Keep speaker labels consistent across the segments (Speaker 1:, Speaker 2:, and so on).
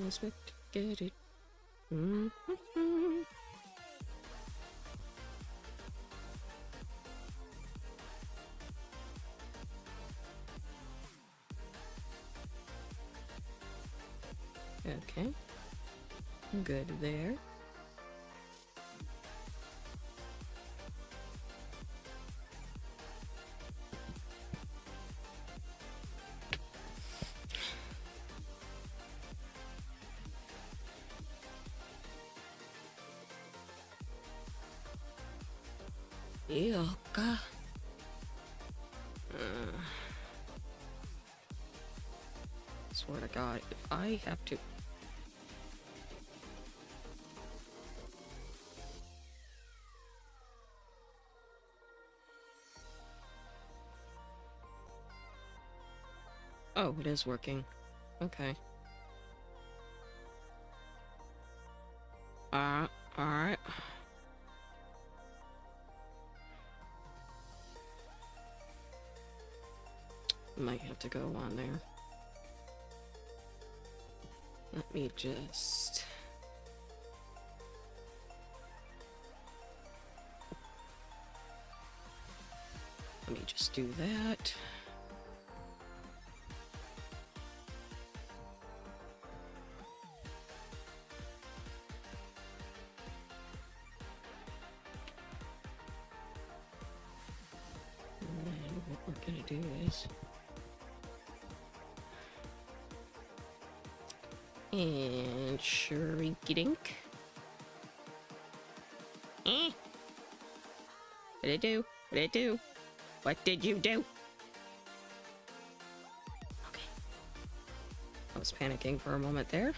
Speaker 1: Expect to get it. Okay, good there. Yoka. Swear to God, if I have to. Oh, it is working. Okay. Alright. Might have to go on there. Let me just... do that. And what we're gonna do is... And shrinky-dink. What did it do? What did it do? What did you do? Okay. I was panicking for a moment there.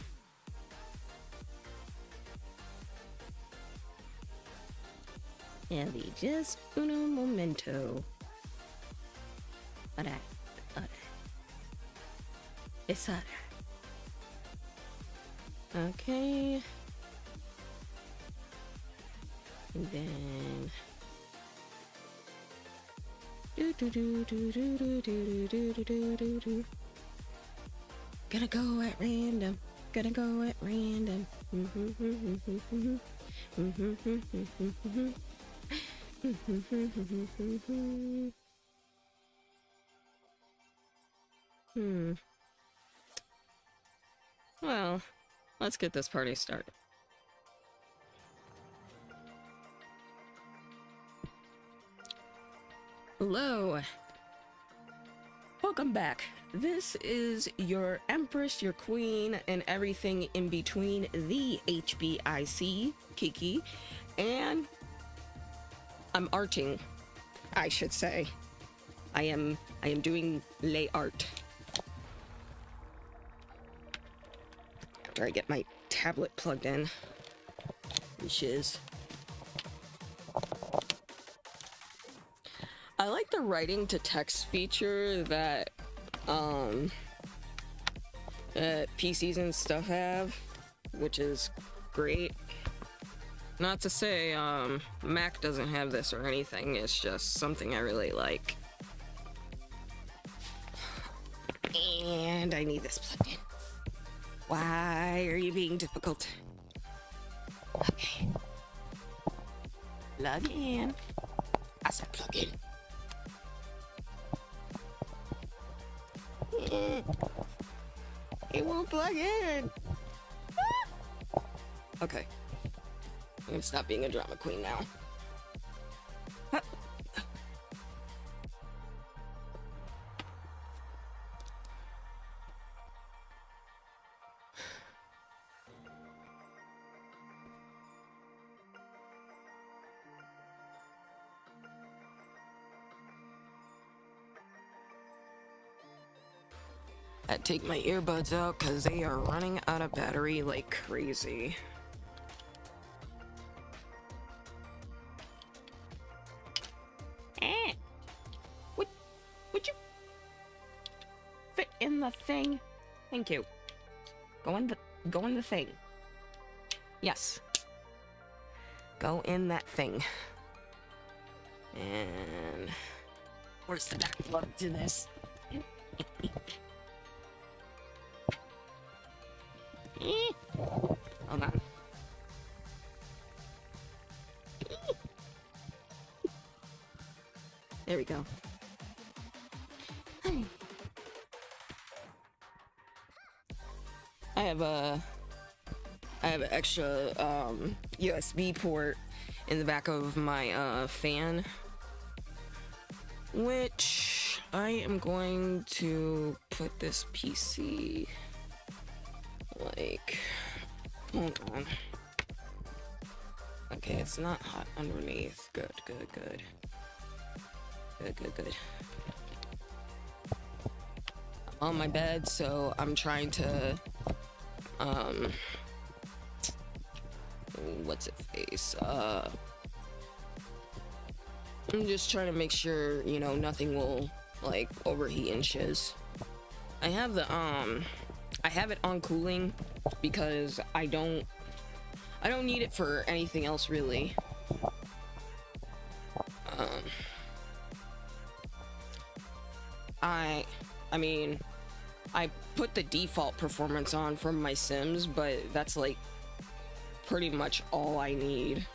Speaker 1: Ellie, just uno momento. Alright. It's alright. Okay. And then... Gonna go at random. Well, let's get this party started. Hello. Welcome back. This is your Empress, your Queen, and everything in between, the HBIC, Kiki, and I'm arting, I should say. I am doing lay art. After I get my tablet plugged in, which is... I like the writing to text feature that PCs and stuff have, which is great. Not to say Mac doesn't have this or anything, it's just something I really like. And I need this plugged in. Why are you being difficult? Okay. Plug in. I said plug in. It won't plug in. Okay. I'm gonna stop being a drama queen now. I take my earbuds out because they are running out of battery like crazy. Would you fit in the thing? Thank you. Go in the thing. Yes. Go in that thing. And
Speaker 2: Where's the back plug to this?
Speaker 1: hold on. There we go. I have an extra USB port in the back of my fan, which I am going to put this PC like, hold on. Okay, it's not hot underneath. Good. I'm on my bed, so I'm trying to what's it face? I'm just trying to make sure, you know, nothing will like overheat and shiz. I have the I have it on cooling because I don't need it for anything else really. I mean, I put the default performance on from my Sims, but that's like pretty much all I need.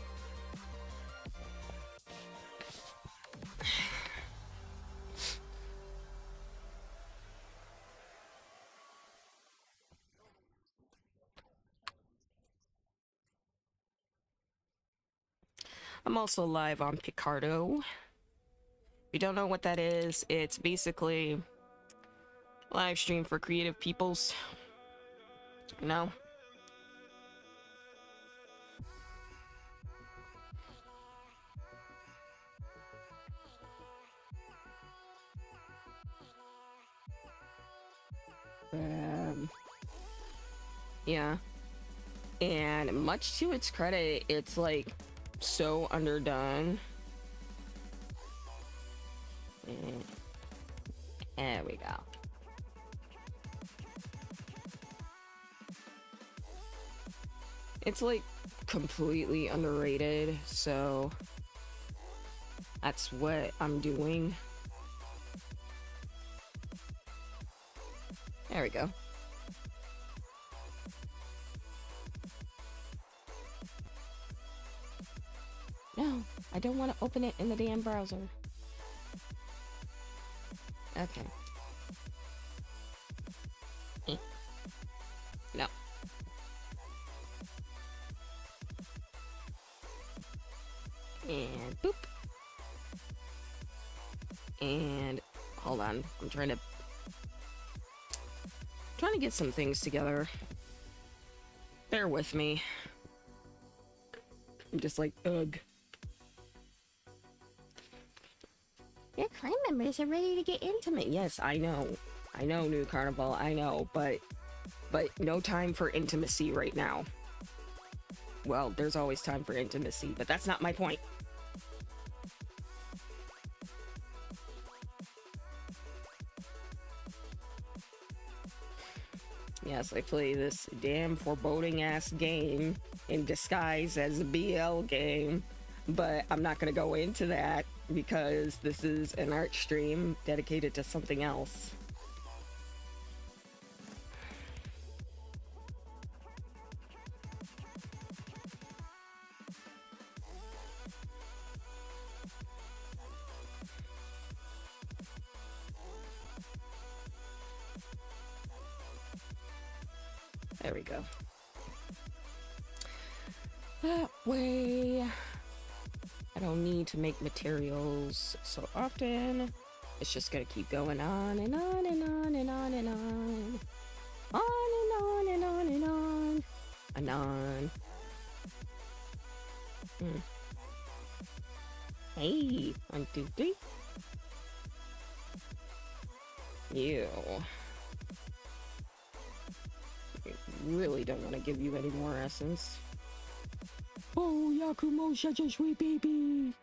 Speaker 1: I'm also live on Picardo. If you don't know what that is, it's basically a live stream for creative peoples. You know? Yeah. And much to its credit, it's like so underdone. There we go. It's like completely underrated, so that's what I'm doing. There we go. No, I don't want to open it in the damn browser. Okay. No. And boop. And hold on, I'm trying to get some things together. Bear with me. I'm just like, ugh. Your clan members are ready to get intimate. Yes, I know. I know, New Carnival, I know, but no time for intimacy right now. Well, there's always time for intimacy, but that's not my point. Yes, I play this damn foreboding ass game in disguise as a BL game, but I'm not gonna go into that because this is an art stream dedicated to something else. There we go. That way, I don't need to make materials so often. It's just gonna keep going on and on and on and on and on. On and on and on and on. And on. Hey, 1, 2, 3. You. Really don't want to give you any more essence. Oh, Yakumo, such a sweet baby.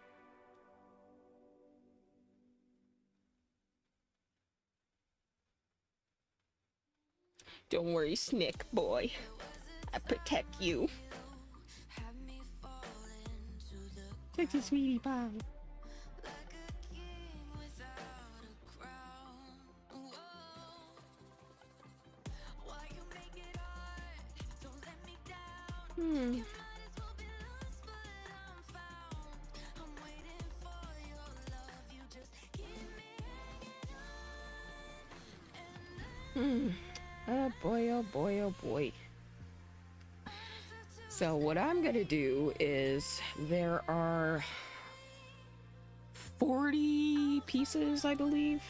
Speaker 1: Don't worry, Snick boy. I protect you. Sexy sweetie pie. Hmm. Hmm. Oh boy, oh boy, oh boy. So what I'm gonna do is there are 40 pieces, I believe.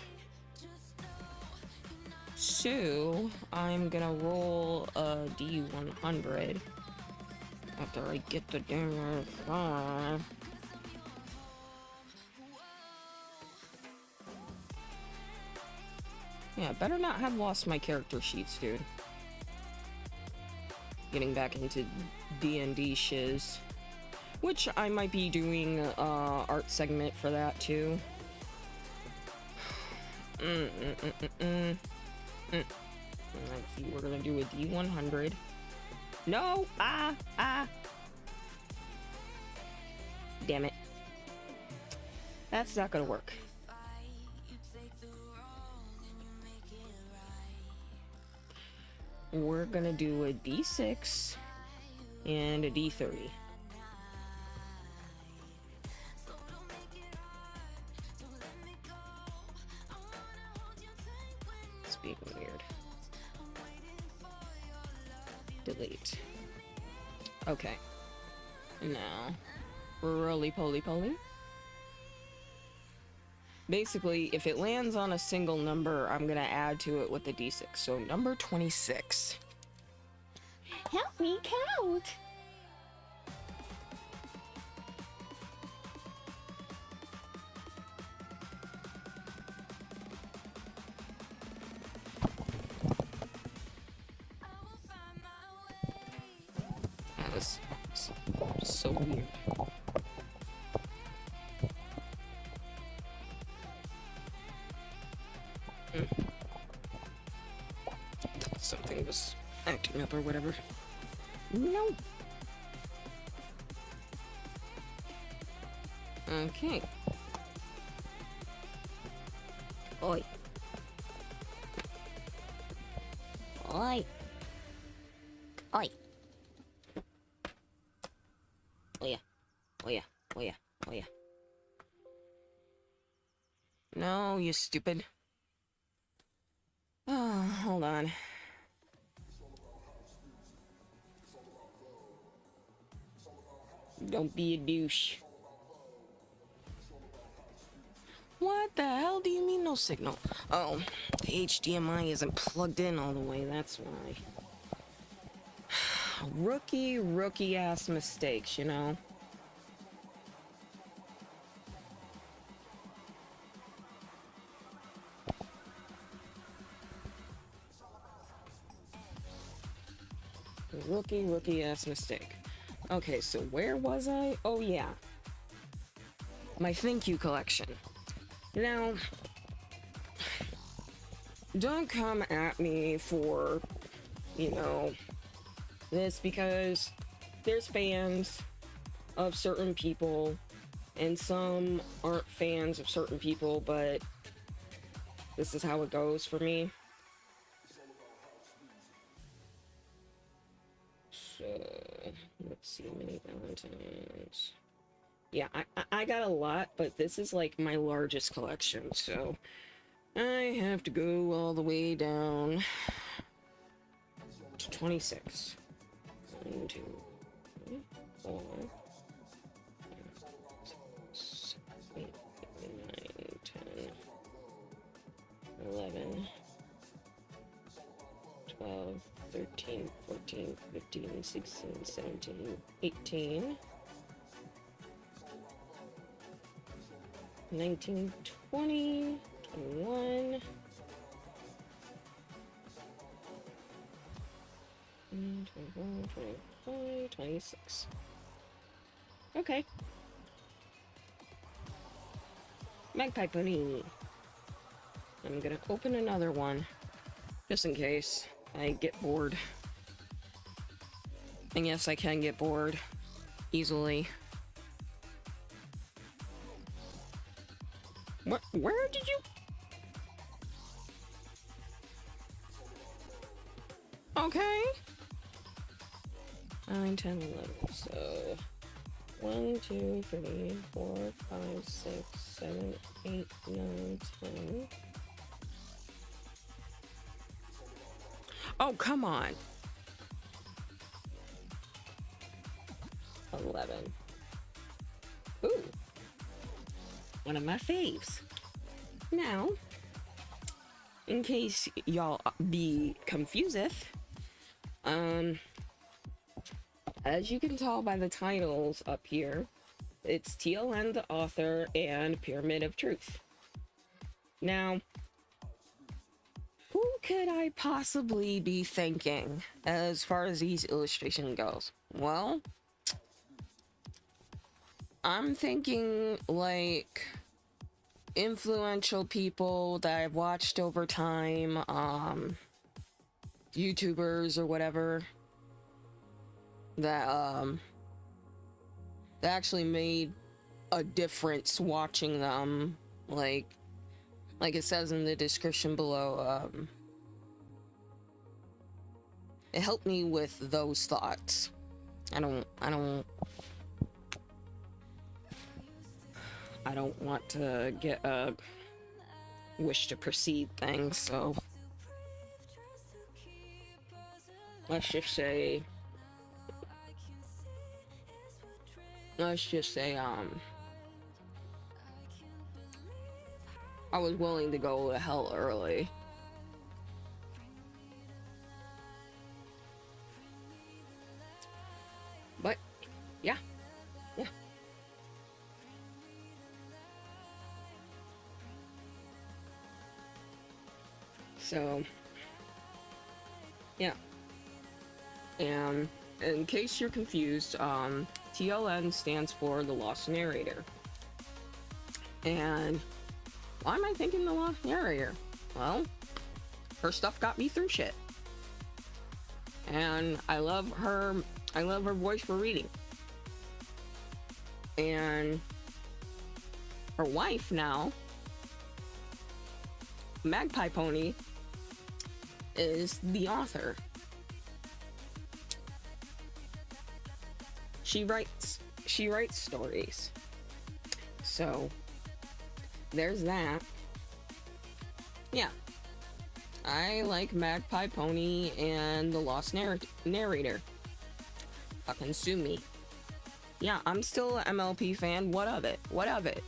Speaker 1: So I'm gonna roll a D100 after I get the damn phone. Yeah, better not have lost my character sheets, dude. Getting back into D&D shiz. Which I might be doing art segment for that too. Let's see, we're gonna do a D100. No! Damn it. That's not gonna work. We're gonna do a D6 and a D30. It's being weird. Delete. Okay. Now, roly-poly poly. Basically, if it lands on a single number, I'm gonna add to it with the D6. So number 26. Help me count! That was so weird. Something was acting up or whatever. No. Okay. Oi. Oi. Oi. Oh yeah. Oh yeah. Oh yeah. Oh yeah. No, you stupid. Oh, hold on. Don't be a douche. What the hell do you mean no signal? Oh, the HDMI isn't plugged in all the way, that's why. Rookie ass mistakes, you know? Rookie ass mistake. Okay, so where was I? Oh yeah. My thank you collection. Now, don't come at me for, you know, this, because there's fans of certain people and some aren't fans of certain people, but this is how it goes for me. So, let's see, mini Valentines. Yeah, I got a lot, but this is like my largest collection, so I have to go all the way down to 26. 1, 2, 3, 4, 6, 8, 9, 10, 11, 12, 13, 14, 15, 16, 17, 18, 19, 20, 21, 21, 25, 26. Okay. Magpie Pony. I'm gonna open another one, just in case I get bored. And yes, I can get bored easily. Where did you? Okay. 9, 10, 11. So 1, 2, 3, 4, 5, 6, 7, 8, 9, 10. Oh, come on. 11. Ooh. One of my faves. Now, in case y'all be confuseth, as you can tell by the titles up here, it's TLN the author and Pyramid of Truth. Now, who could I possibly be thinking as far as these illustration goes? Well, I'm thinking like influential people that I've watched over time, YouTubers or whatever that that actually made a difference watching them, like it says in the description below. It helped me with those thoughts. I don't want to get a wish to proceed thing, so let's just say I was willing to go to hell early. But yeah. So yeah. And in case you're confused, TLN stands for The Lost Narrator. And why am I thinking The Lost Narrator? Well, her stuff got me through shit. And I love her voice for reading. And her wife now, Magpie Pony, is the author. She writes stories. So there's that. Yeah. I like Magpie Pony and The Lost Narrator. Fucking sue me. Yeah, I'm still an MLP fan. What of it?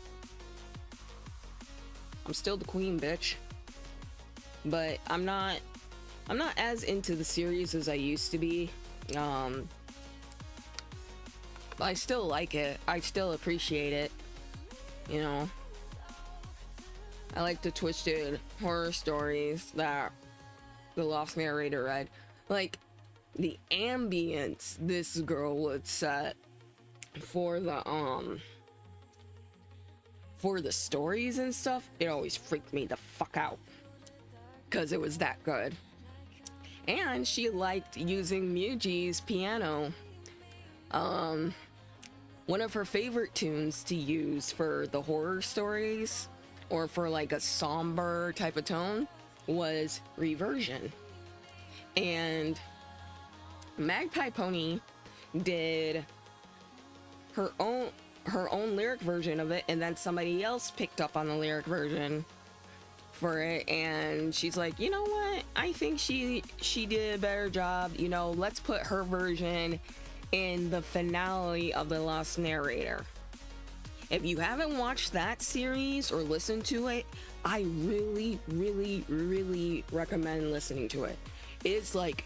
Speaker 1: I'm still the queen, bitch. But I'm not as into the series as I used to be. But I still like it. I still appreciate it. You know, I like the twisted horror stories that The Lost Narrator read. Like, the ambience this girl would set for the stories and stuff, it always freaked me the fuck out. 'Cause it was that good. And she liked using Muji's piano. One of her favorite tunes to use for the horror stories, or for like a somber type of tone, was Reversion. And Magpie Pony did her own lyric version of it, and then somebody else picked up on the lyric version for it, and she's like, you know what, I think she did a better job, you know, let's put her version in the finale of The Lost Narrator. If you haven't watched that series or listened to it, I really, really, really recommend listening to it. It's like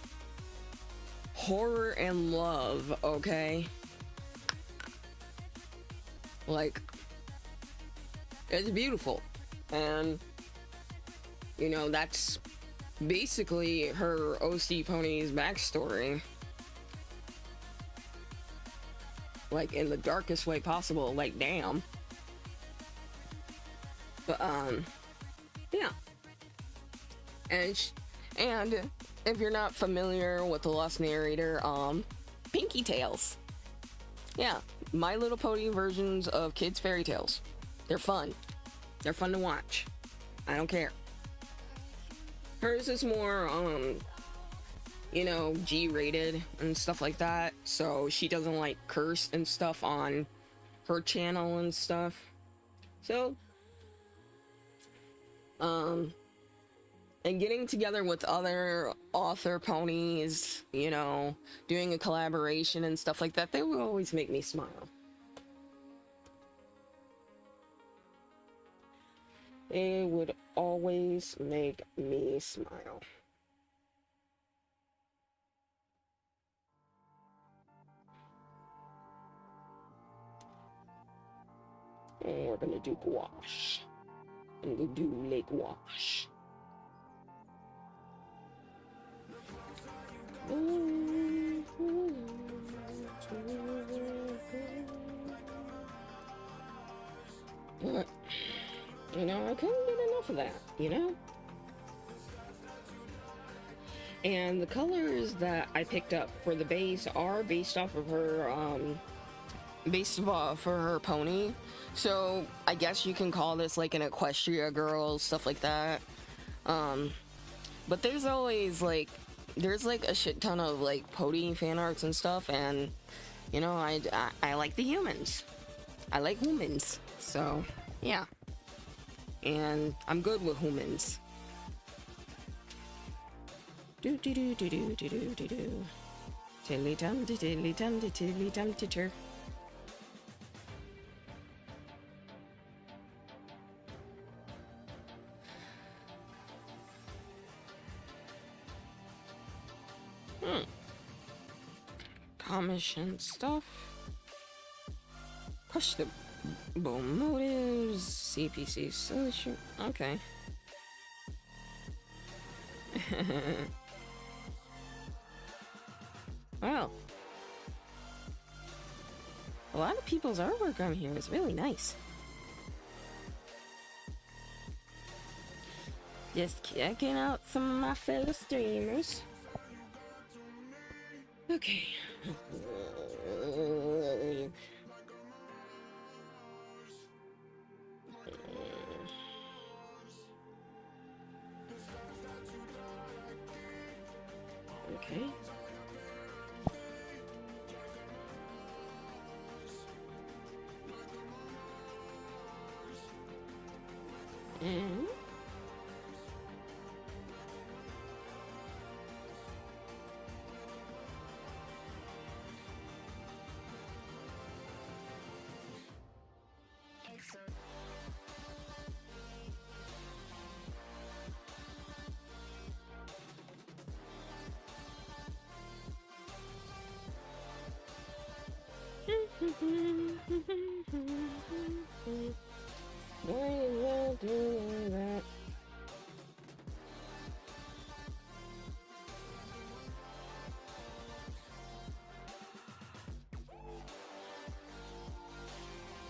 Speaker 1: horror and love, okay? Like, it's beautiful. And, you know, that's basically her OC Pony's backstory. Like, in the darkest way possible, like, damn. But, yeah. And if you're not familiar with The Lost Narrator, Pinky Tales. Yeah, My Little Pony versions of kids' fairy tales. They're fun. They're fun to watch. I don't care. Hers is more, you know, G-rated and stuff like that. So she doesn't like curse and stuff on her channel and stuff. So, and getting together with other author ponies, you know, doing a collaboration and stuff like that, they will always make me smile. They would always make me smile. And we're gonna do gouache. And we do lake wash. But, you know, I couldn't get enough of that, you know? And the colors that I picked up for the base are based off of her, for her pony. So I guess you can call this like an Equestria girl, stuff like that. But there's always like, there's like a shit ton of like pony fan arts and stuff, and you know, I like the humans. I like humans. So yeah. And I'm good with humans. Do do do do do do do do do. Tilly tum tilly tum tilly tum titter. Commission stuff. Questionable motives. CPC solution. Okay. Wow. A lot of people's artwork on here is really nice. Just checking out some of my fellow streamers. Okay. Okay. And why is that doing that?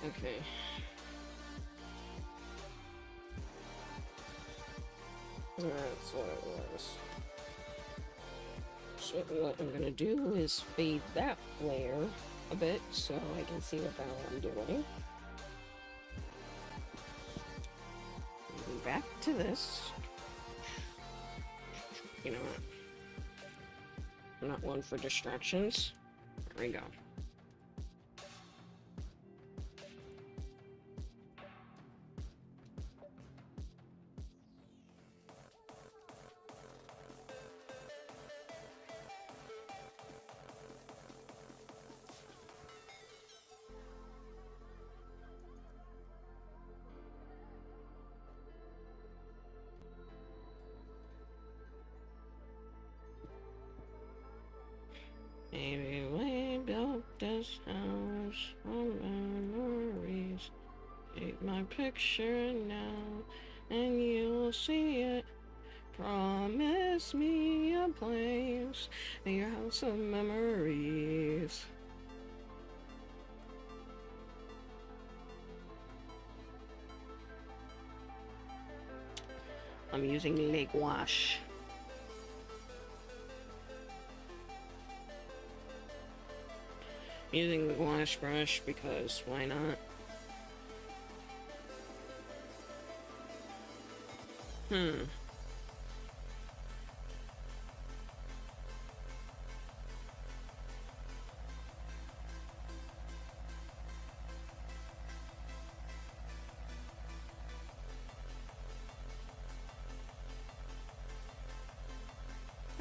Speaker 1: Okay. That's what it was. So what I'm gonna do is fade that layer a bit so I can see what the hell I'm doing. And back to this. You know what? I'm not one for distractions. There we go. Maybe we built this house on memories. Take my picture now, and you'll see it. Promise me a place in your house of memories. I'm using Lake Wash. Using the gouache brush because why not? Hmm.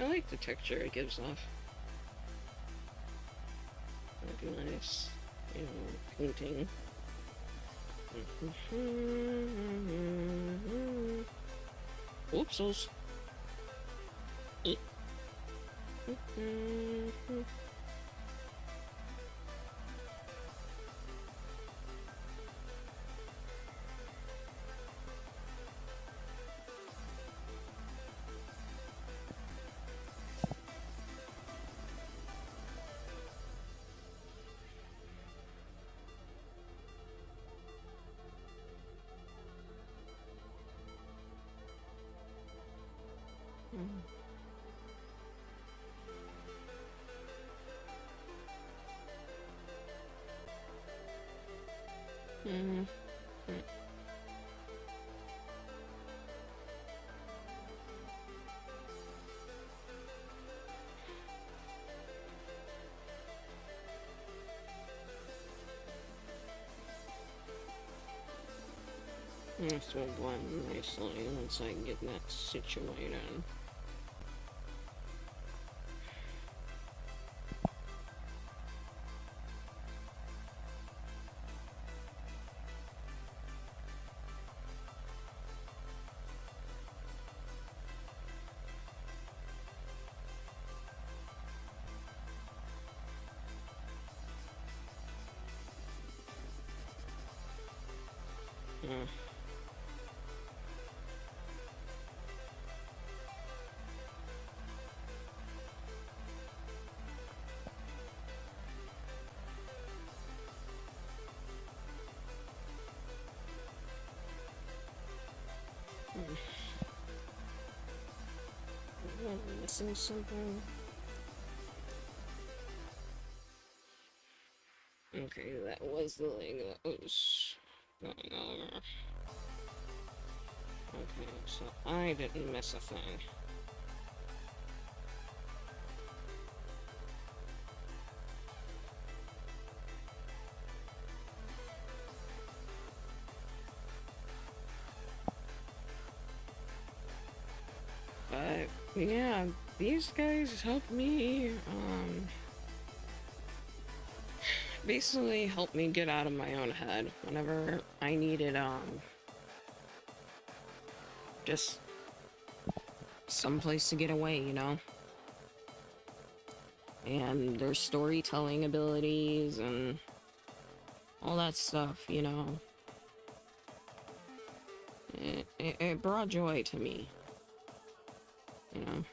Speaker 1: I like the texture it gives off. Like a nice, you know, painting. Oopsies. Mm. This will blend nicely once I get that situated. Mm. Am I missing something? Okay, that was the leg that was going over. Okay, so I didn't miss a thing. But yeah, these guys helped me basically helped me get out of my own head whenever I needed just some place to get away, you know? And their storytelling abilities and all that stuff, you know? It brought joy to me, you know?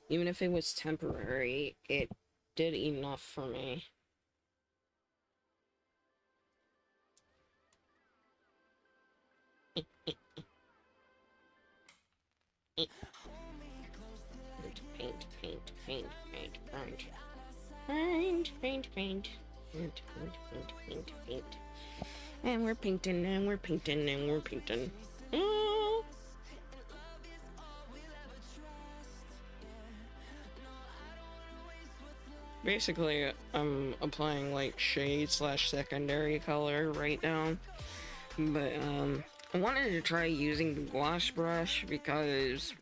Speaker 1: Even if it was temporary, it did enough for me. Paint, paint, paint, paint, paint. Paint, paint, paint. Paint, paint, paint, paint, paint. And we're painting, and we're painting, and we're painting. Oh. Basically, I'm applying like shade slash secondary color right now. But, I wanted to try using the gouache brush because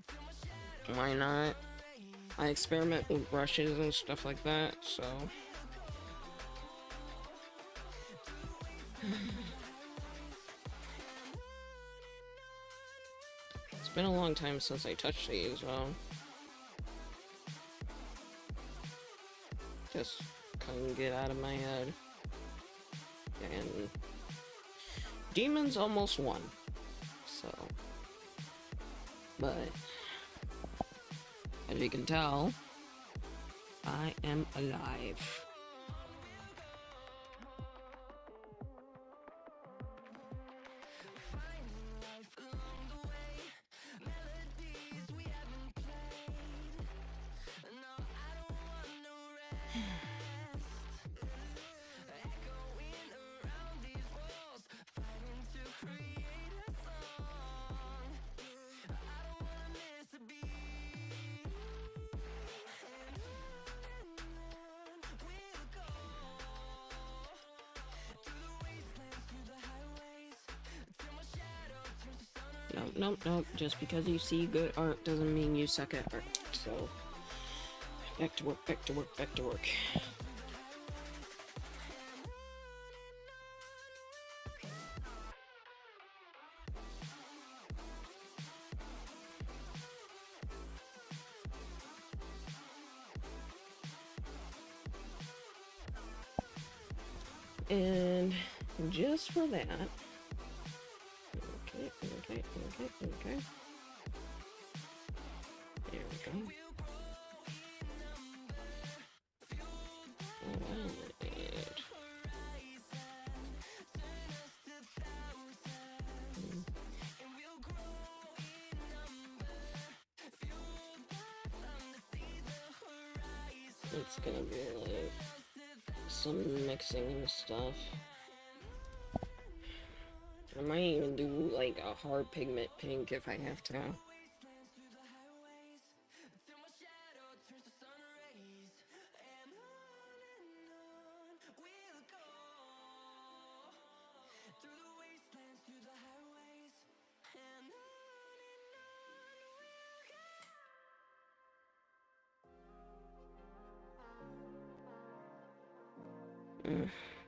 Speaker 1: why not? I experiment with brushes and stuff like that, so. It's been a long time since I touched these, though. Just couldn't get out of my head. And demons almost won. So. But as you can tell, I am alive. Nope, nope, nope. Just because you see good art doesn't mean you suck at art. So, back to work, back to work, back to work. And just for that, okay. There we go. Alright. It's gonna be like some mixing and stuff. I might even do like a hard pigment pink if I have to.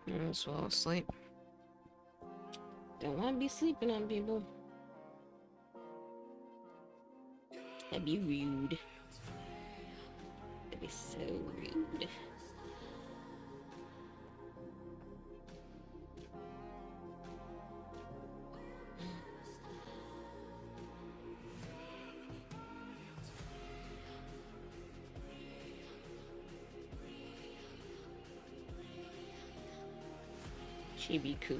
Speaker 1: I'm as well asleep. Don't want to be sleeping on people. That'd be rude. That'd be so rude. She'd be cool.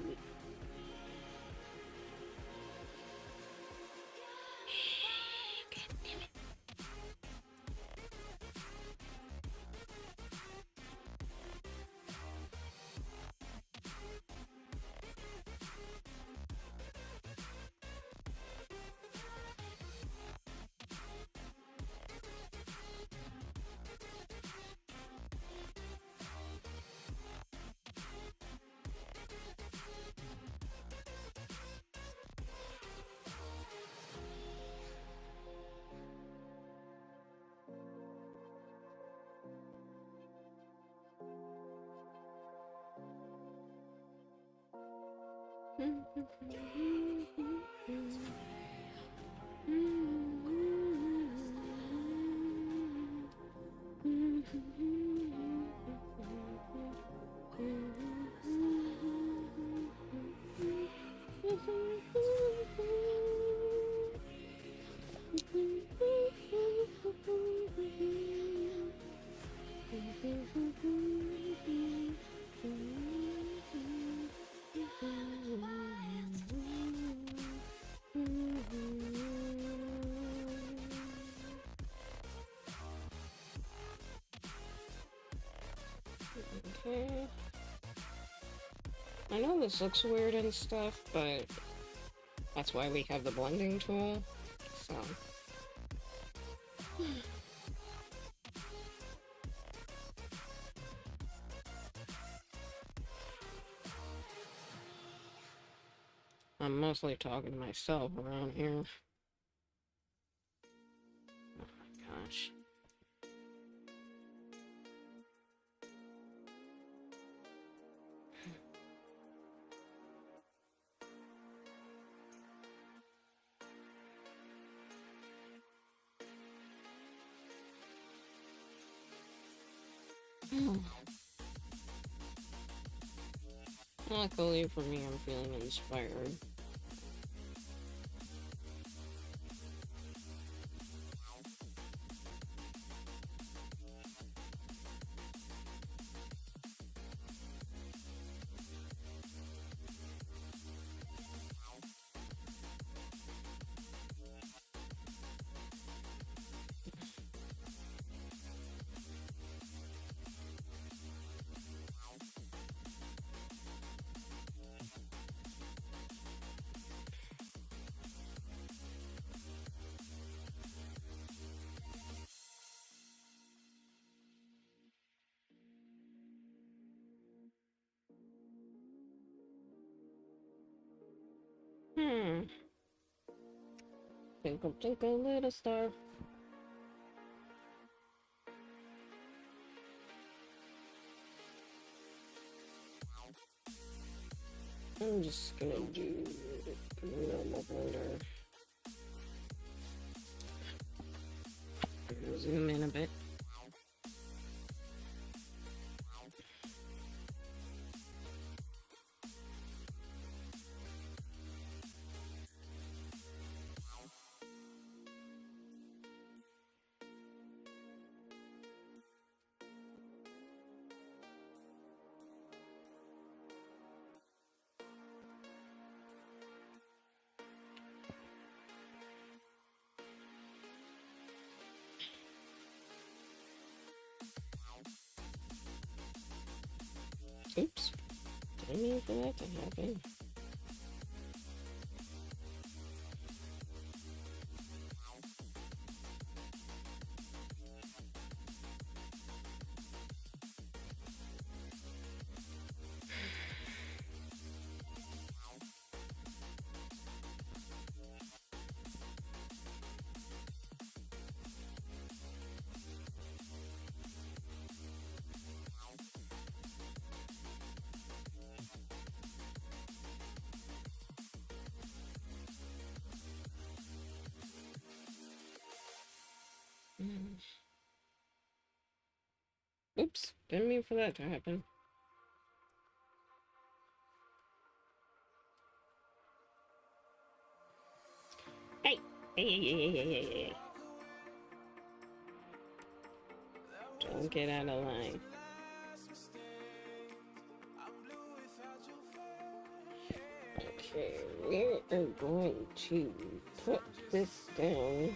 Speaker 1: Okay. I know this looks weird and stuff, but that's why we have the blending tool, so. I'm mostly talking to myself around here. Oh my gosh. Luckily for me, I'm feeling inspired. Twinkle, twinkle, little star. I'm just gonna do normal blender. Zoom in a bit. Oops. Didn't mean for that to happen. Oops. Didn't mean for that to happen. Hey! Hey. Don't get out of line. Okay, we are going to put this down.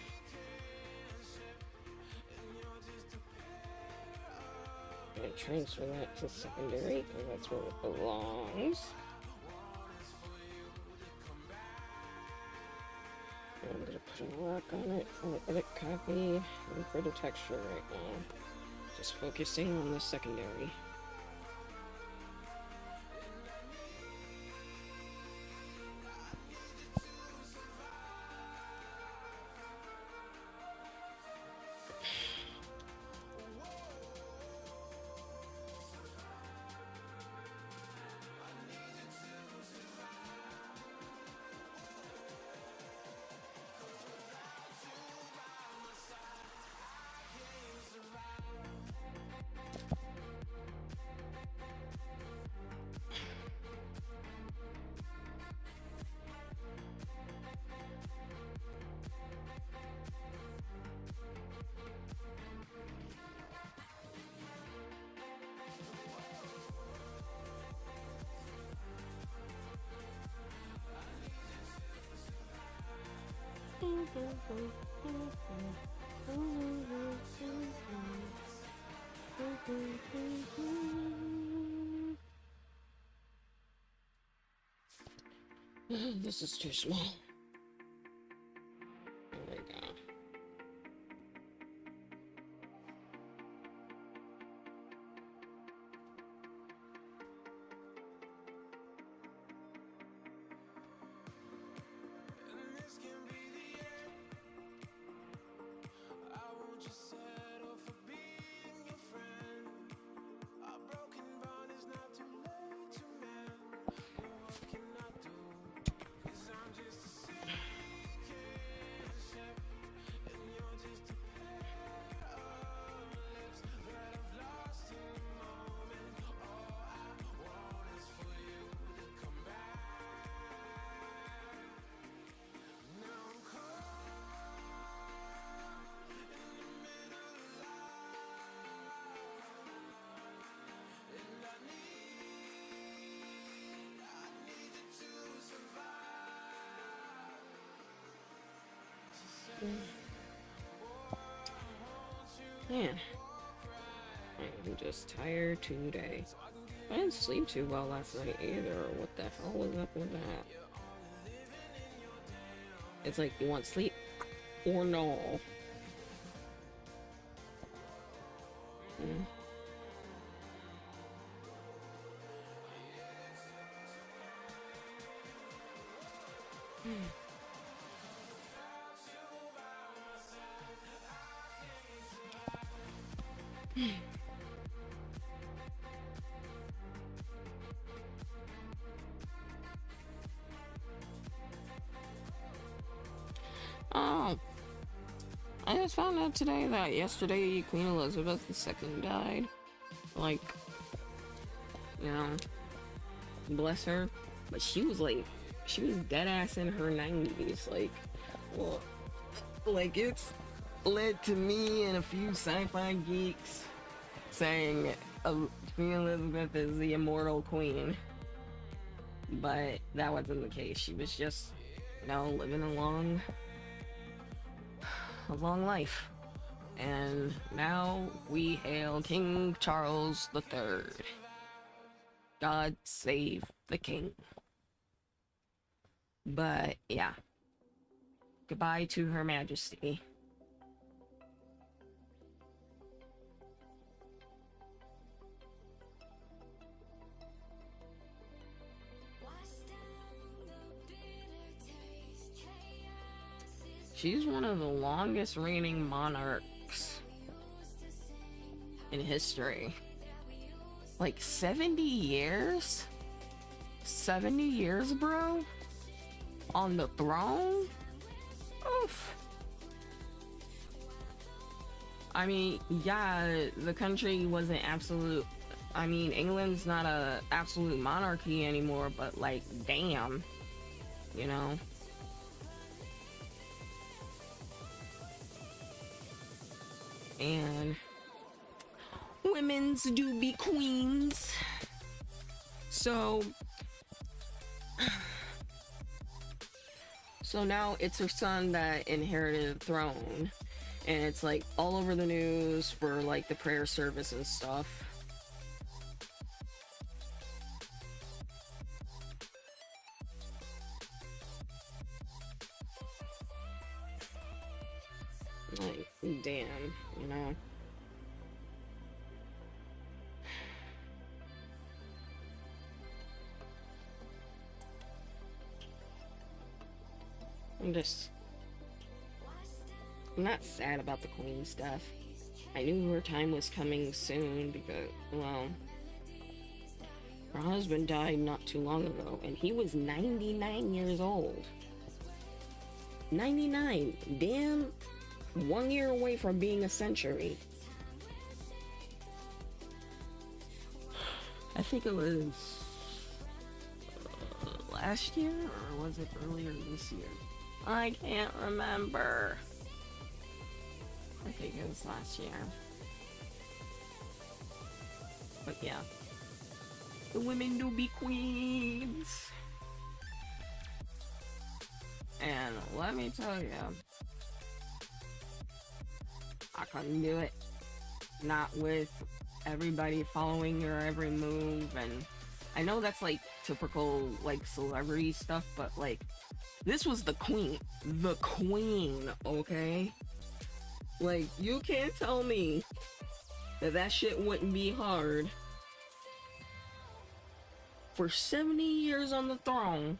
Speaker 1: And transfer that to secondary because that's where it belongs. I'm gonna put a lock on it for the edit copy and for the texture right now. Just focusing on the secondary. This is too small. There we go. Man, I'm just tired today. I didn't sleep too well last night either. What the hell was up with that? It's like, you want sleep or no? Oh, I just found out today that yesterday Queen Elizabeth II died. Like, you know, bless her. But she was dead ass in her 90s. Well, it's led to me and a few sci-fi geeks saying Queen Elizabeth is the immortal queen. But that wasn't the case. She was just, living a long life. And now we hail King Charles III. God save the king. But yeah, goodbye to Her Majesty. She's one of the longest reigning monarchs in history. 70 years? 70 years, bro? On the throne? Oof. I mean, yeah, the country wasn't absolute. I mean, England's not a absolute monarchy anymore, but damn, you know? And women's do be queens. So now it's her son that inherited the throne, and it's all over the news for the prayer service and stuff. Damn, you know. I'm not sad about the queen stuff. I knew her time was coming soon because, well, her husband died not too long ago, and he was 99 years old. 99. Damn. 1 year away from being a century. I think it was last year, or was it earlier this year? I can't remember. I think it was last year. But yeah. The women do be queens. And let me tell you, I couldn't do it. Not with everybody following your every move, and I know that's typical celebrity stuff, but this was the queen. The queen, okay? You can't tell me that shit wouldn't be hard. For 70 years on the throne,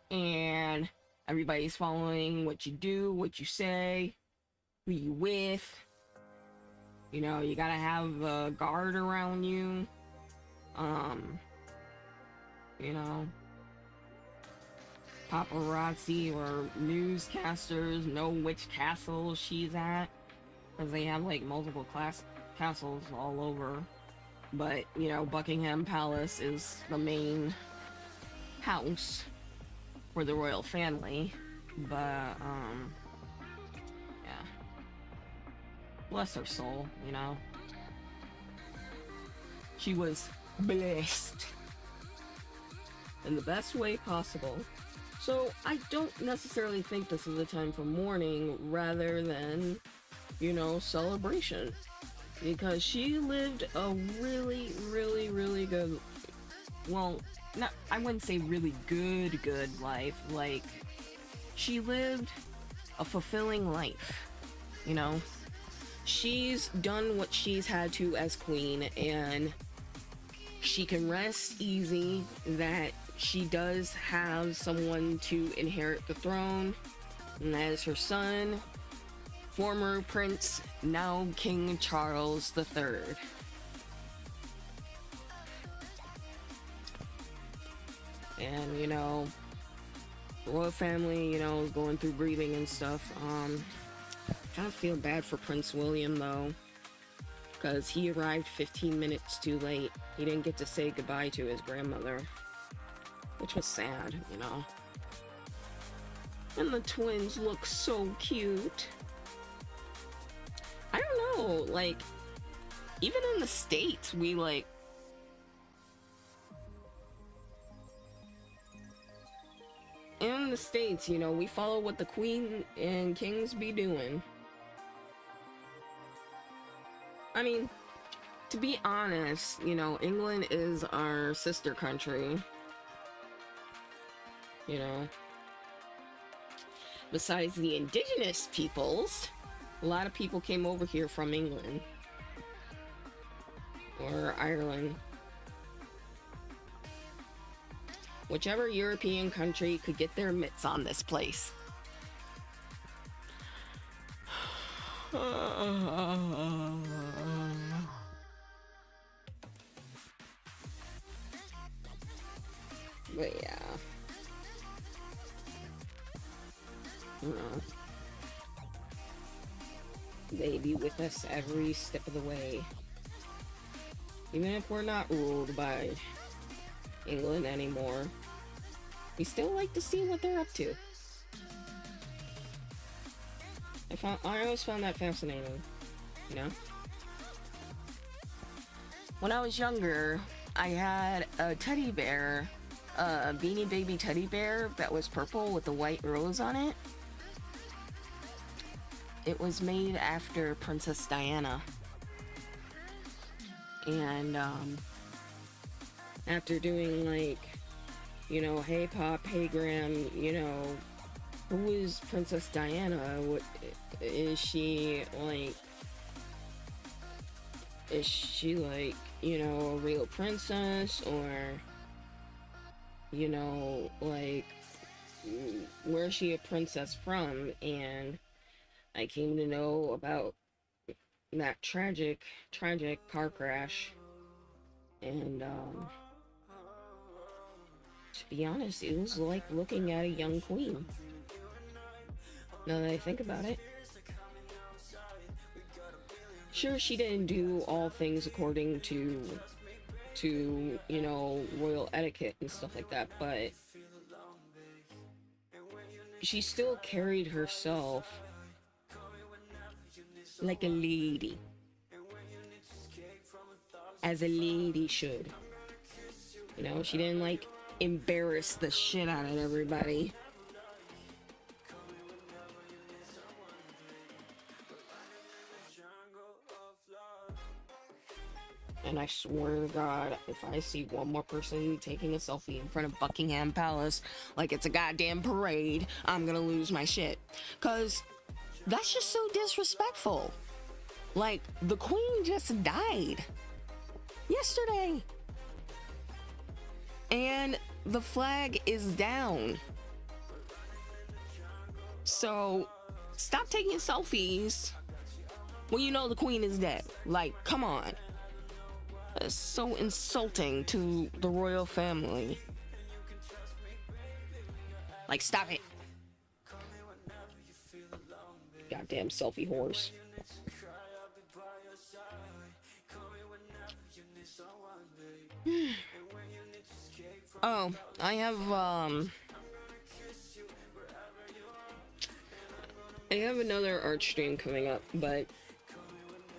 Speaker 1: and everybody's following what you do, what you say, who you with. You gotta have a guard around you. Paparazzi or newscasters know which castle she's at, because they have multiple castles all over. But Buckingham Palace is the main house for the royal family. But yeah, bless her soul. She was blessed in the best way possible. So I don't necessarily think this is a time for mourning rather than, celebration. Because she lived a really, really, really good, well, I wouldn't say really good life. She lived a fulfilling life, She's done what she's had to as queen, and she can rest easy that she does have someone to inherit the throne, and that is her son. former Prince, now King Charles III. And, you know, the royal family, you know, going through grieving and stuff. Kind of feel bad for Prince William, though, because he arrived 15 minutes too late. He didn't get to say goodbye to his grandmother, which was sad, you know. And the twins look so cute. I don't know, like, even in the States, we, like, in the States, you know, we follow what the Queen and Kings be doing. I mean, to be honest, you know, England is our sister country. You know, besides the indigenous peoples, a lot of people came over here from England or Ireland. Whichever European country could get their mitts on this place. But yeah. You know, they be with us every step of the way. Even if we're not ruled by England anymore, we still like to see what they're up to. I always found that fascinating, you know? When I was younger, I had a teddy bear, a Beanie Baby teddy bear that was purple with a white rose on it. It was made after Princess Diana. And, after doing, like, you know, hey Pop, hey Graham, you know, who is Princess Diana? What is she like, you know, a real princess, or, you know, like, where is she a princess from? And I came to know about that tragic car crash. And, to be honest, it was like looking at a young queen. Now that I think about it. Sure, she didn't do all things according to, you know, royal etiquette and stuff like that, but she still carried herself like a lady. As a lady should. You know, she didn't, like, embarrass the shit out of everybody. And I swear to God, if I see one more person taking a selfie in front of Buckingham Palace like it's a goddamn parade, I'm gonna lose my shit. 'Cause that's just so disrespectful. Like, the Queen just died yesterday. And the flag is down. So, stop taking selfies when you know the Queen is dead. Like, come on. That's so insulting to the royal family. Like, stop it. Goddamn selfie horse. Oh, I have another art stream coming up, but,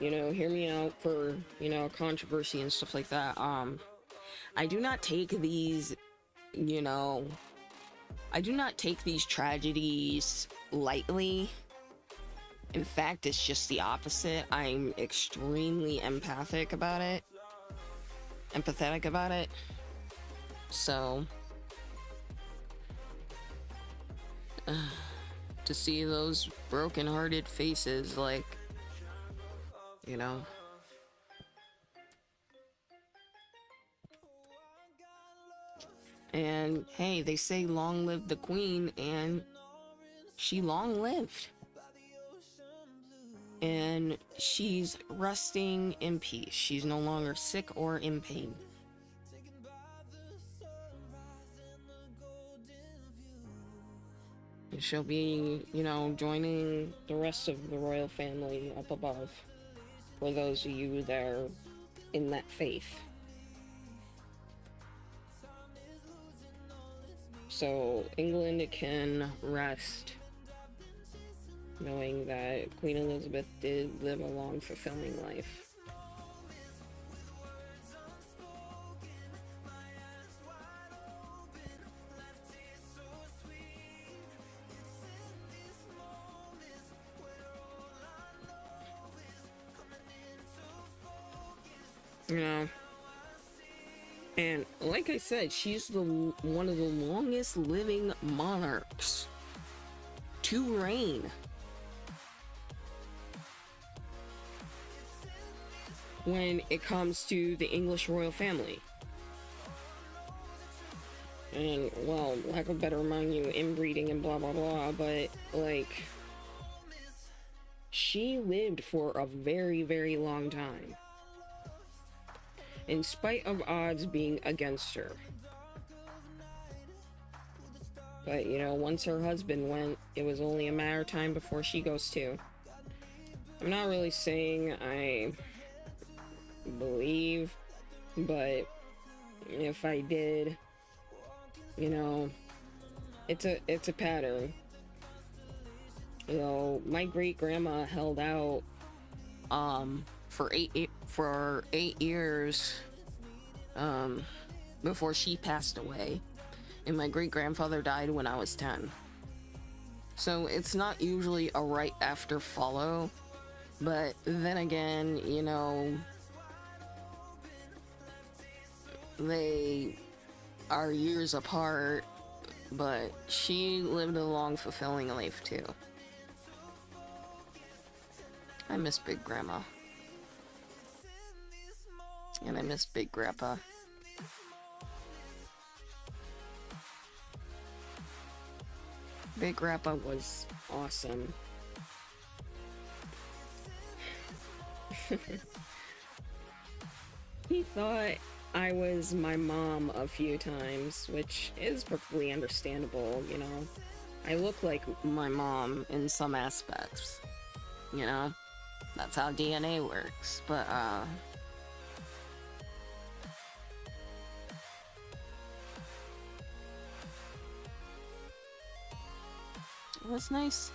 Speaker 1: you know, hear me out for, you know, controversy and stuff like that. I do not take these, you know, I do not take these tragedies lightly. In fact, it's just the opposite. I'm extremely empathetic about it. So, to see those broken-hearted faces, like, you know. And hey, they say long live the Queen, and she long lived. and she's resting in peace. She's no longer sick or in pain. And she'll be, joining the rest of the royal family up above, for those of you that are in that faith. So England can rest knowing that Queen Elizabeth did live a long, fulfilling life. And like I said, she's one of the longest living monarchs to reign. When it comes to the English royal family. And, well, lack of better mind you, inbreeding and blah blah blah, but, like, she lived for a very, very long time, in spite of odds being against her. But, once her husband went, it was only a matter of time before she goes too. I'm not really saying I believe, but if I did, it's a pattern. My great grandma held out for 8 years before she passed away, and my great grandfather died when I was 10. So it's not usually a right after follow, but then again, they are years apart, but she lived a long, fulfilling life too. I miss Big Grandma. And I miss Big Grandpa. Big Grandpa was awesome. He thought I was my mom a few times, which is perfectly understandable, I look like my mom in some aspects, That's how DNA works, but, it was nice,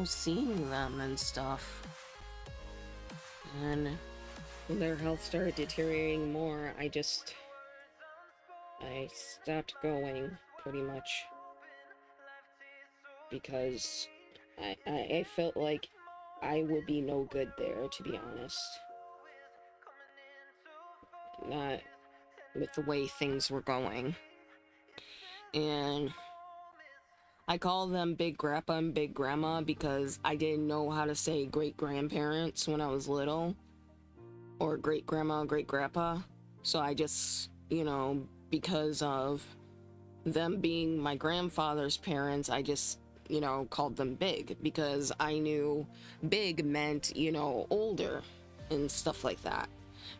Speaker 1: seeing them and stuff. And when their health started deteriorating more, I stopped going, pretty much. Because I felt like I would be no good there, to be honest. Not with the way things were going. And I call them Big Grandpa and Big Grandma because I didn't know how to say great-grandparents when I was little. Or great-grandma, great-grandpa. So I just, because of them being my grandfather's parents, I just, called them Big. Because I knew Big meant, older and stuff like that.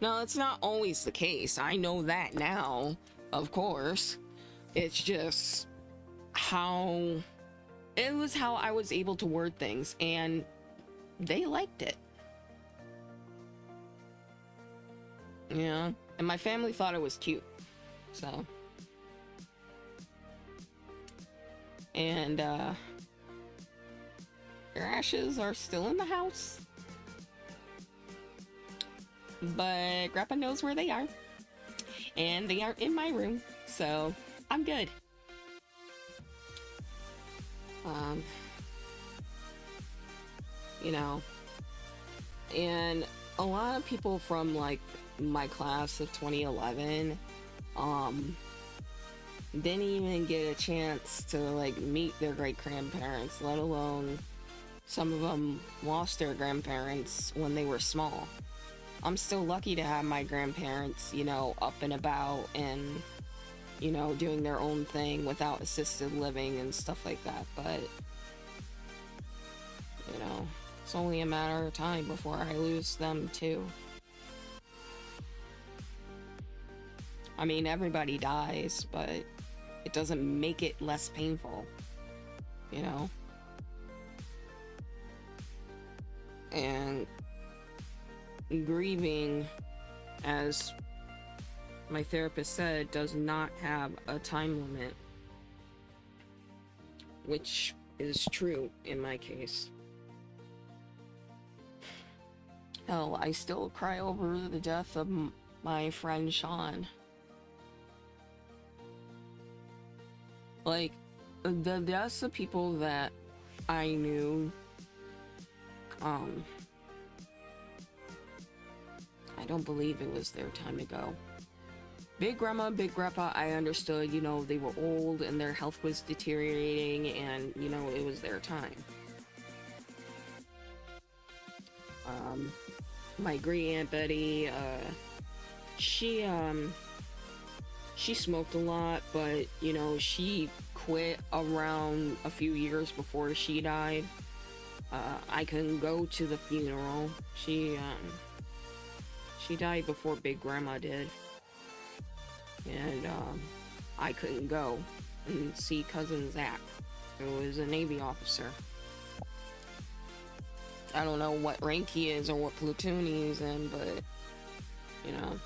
Speaker 1: Now, it's not always the case. I know that now, of course. It's just how I was able to word things, and they liked it. And my family thought it was cute. So. And, their ashes are still in the house. But Grandpa knows where they are. And they are in my room. So, I'm good. And a lot of people from, like, my class of 2011, didn't even get a chance to, like, meet their great-grandparents, let alone some of them lost their grandparents when they were small. I'm still lucky to have my grandparents, up and about and, doing their own thing without assisted living and stuff like that, but, It's only a matter of time before I lose them too. I mean, everybody dies, but it doesn't make it less painful, you know? And grieving, as my therapist said, does not have a time limit, which is true in my case. Hell, I still cry over the death of my friend Sean. Like, the deaths of people that I knew, I don't believe it was their time to go. Big Grandma, Big Grandpa, I understood, you know, they were old and their health was deteriorating and, you know, it was their time. My great Aunt Betty, she smoked a lot, but, you know, she quit around a few years before she died. I couldn't go to the funeral. She died before Big Grandma did. And, I couldn't go and see Cousin Zach, who was a Navy officer. I don't know what rank he is or what platoon he's in, but, you know,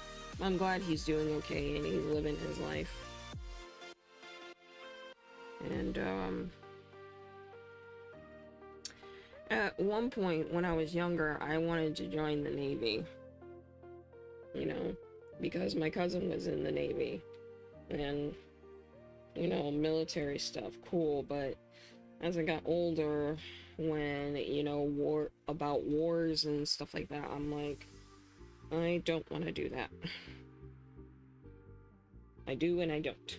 Speaker 1: I'm glad he's doing okay and he's living his life. And, at one point when I was younger, I wanted to join the Navy, you know, because my cousin was in the Navy, and, you know, military stuff, cool, but as I got older, when, you know, wars and stuff like that, I'm like, I don't want to do that. I do and I don't.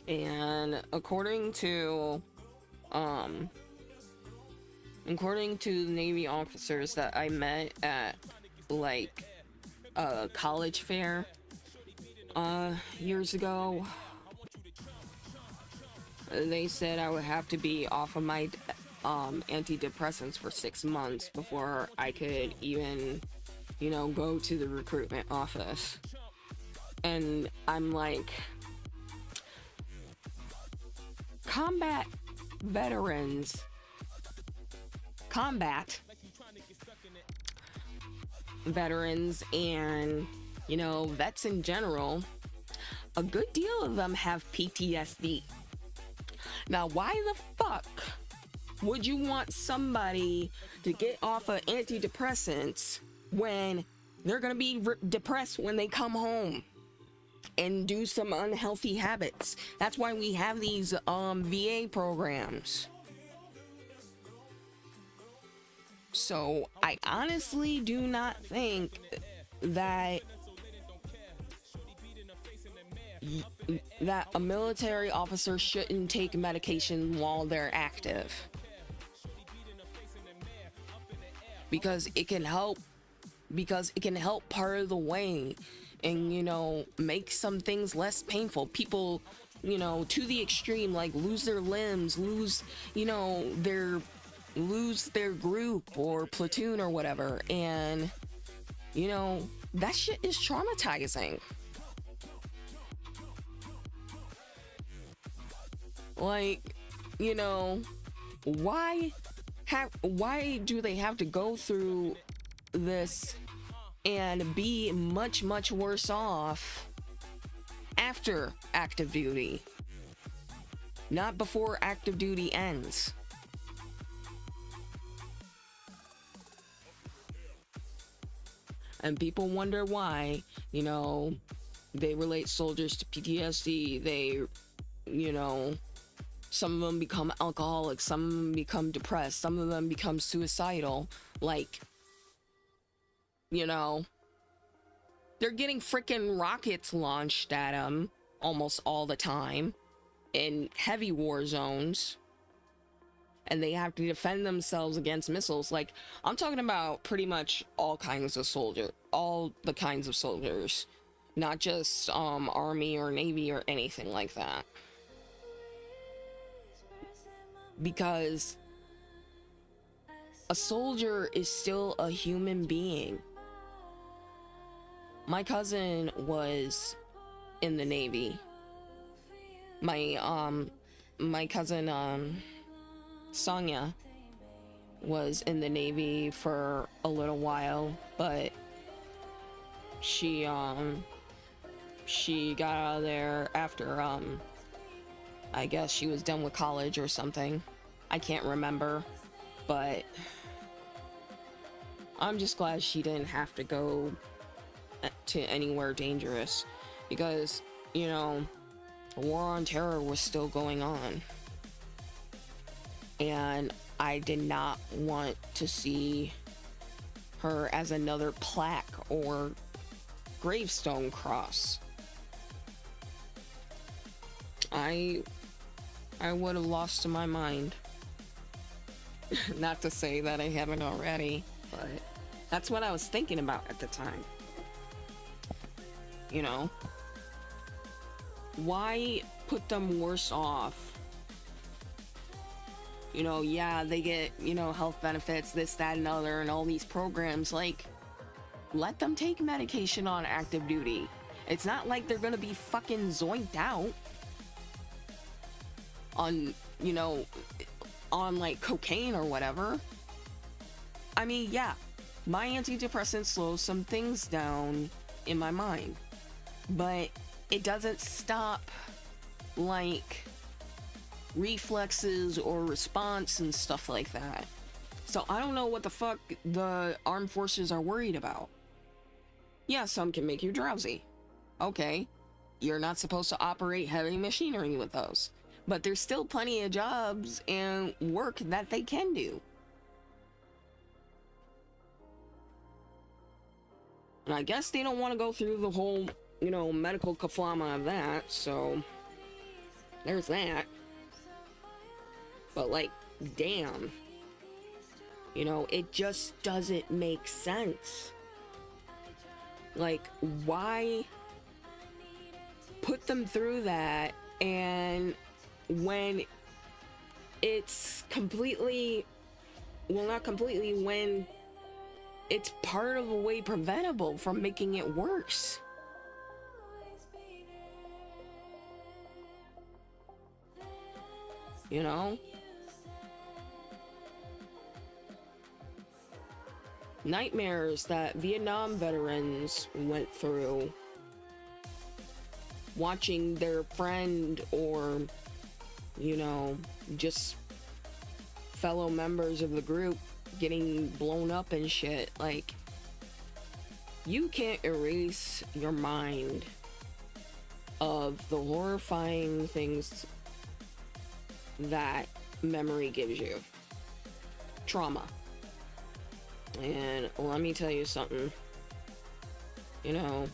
Speaker 1: And according to the Navy officers that I met at, like, a college fair years ago, they said I would have to be off of my antidepressants for 6 months before I could even, you know, go to the recruitment office. And I'm like, combat veterans, and, you know, vets in general, a good deal of them have PTSD. Now, why the fuck would you want somebody to get off of antidepressants when they're gonna be depressed when they come home and do some unhealthy habits? That's why we have these VA programs. So I honestly do not think that a military officer shouldn't take medication while they're active, because it can help part of the way and, you know, make some things less painful. People, you know, to the extreme, like lose their limbs, lose their group or platoon or whatever, and, you know, that shit is traumatizing. Like, you know, why do they have to go through this and be much, much worse off after active duty, not before active duty ends? And people wonder why, you know, they relate soldiers to PTSD. They, you know, some of them become alcoholics, some of them become depressed, some of them become suicidal. Like, you know, they're getting freaking rockets launched at them almost all the time in heavy war zones, and they have to defend themselves against missiles. Like, I'm talking about pretty much all the kinds of soldiers, not just Army or Navy or anything like that. Because A soldier is still a human being. My cousin was in the Navy. My cousin Sonia was in the Navy for a little while, but she got out of there after I guess she was done with college or something. I can't remember, but I'm just glad she didn't have to go to anywhere dangerous, because, you know, the war on terror was still going on. And I did not want to see her as another plaque or gravestone cross. I would have lost my mind. Not to say that I haven't already, but that's what I was thinking about at the time. You know? Why put them worse off? You know, yeah, they get, you know, health benefits, this, that, and other, and all these programs. Like, let them take medication on active duty. It's not like they're gonna be fucking zoinked out on, you know, on like cocaine or whatever. I mean, yeah, my antidepressant slows some things down in my mind, but it doesn't stop like reflexes or response and stuff like that. So I don't know what the fuck the armed forces are worried about. Yeah, some can make you drowsy. Okay, you're not supposed to operate heavy machinery with those, but there's still plenty of jobs and work that they can do. And I guess they don't want to go through the whole, you know, medical kaflama of that, so there's that. But like, damn. You know, it just doesn't make sense. Like, why put them through that, and when it's completely, well, not completely, when it's part of a way preventable from making it worse. You know? Nightmares that Vietnam veterans went through, watching their friend or, you know, just fellow members of the group getting blown up and shit. Like, you can't erase your mind of the horrifying things that memory gives you. Trauma. And let me tell you something. You know,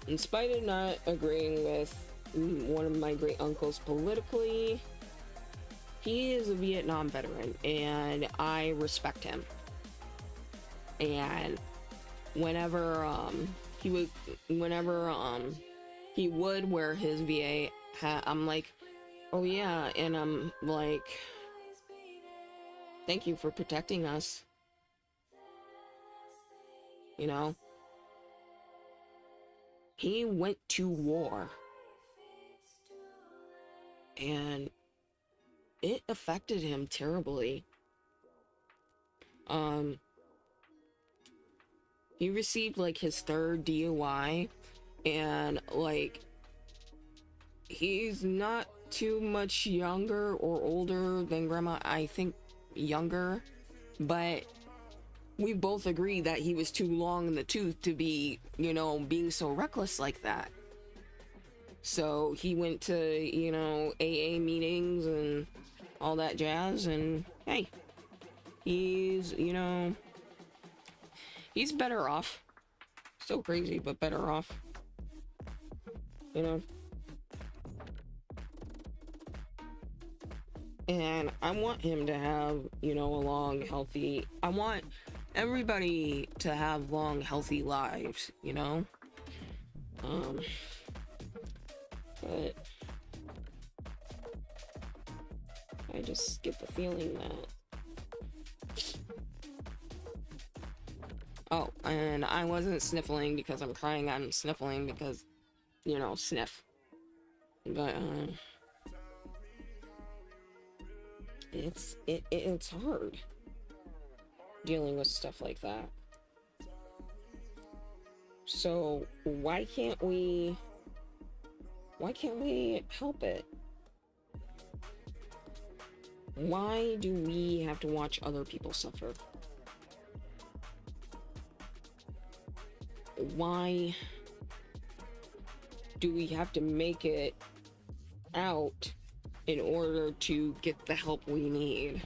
Speaker 1: in spite of not agreeing with one of my great uncles politically, he is a Vietnam veteran and I respect him. And whenever he would wear his VA hat, I'm like, oh yeah, and I'm like, thank you for protecting us. You know, he went to war and it affected him terribly. He received like his third DUI, and like, he's not too much younger or older than grandma. I think younger, but we both agree that he was too long in the tooth to be, you know, being so reckless like that. So he went to, you know, AA meetings and all that jazz, and hey, he's, you know, he's better off. Still crazy, but better off. You know? And I want him to have, you know, a long, healthy... I want everybody to have long, healthy lives, you know? But I just get the feeling that Oh, and I wasn't sniffling because I'm crying. I'm sniffling because, you know, sniff. But it's hard dealing with stuff like that. So why can't we help it? Why do we have to watch other people suffer? Why do we have to make it out in order to get the help we need?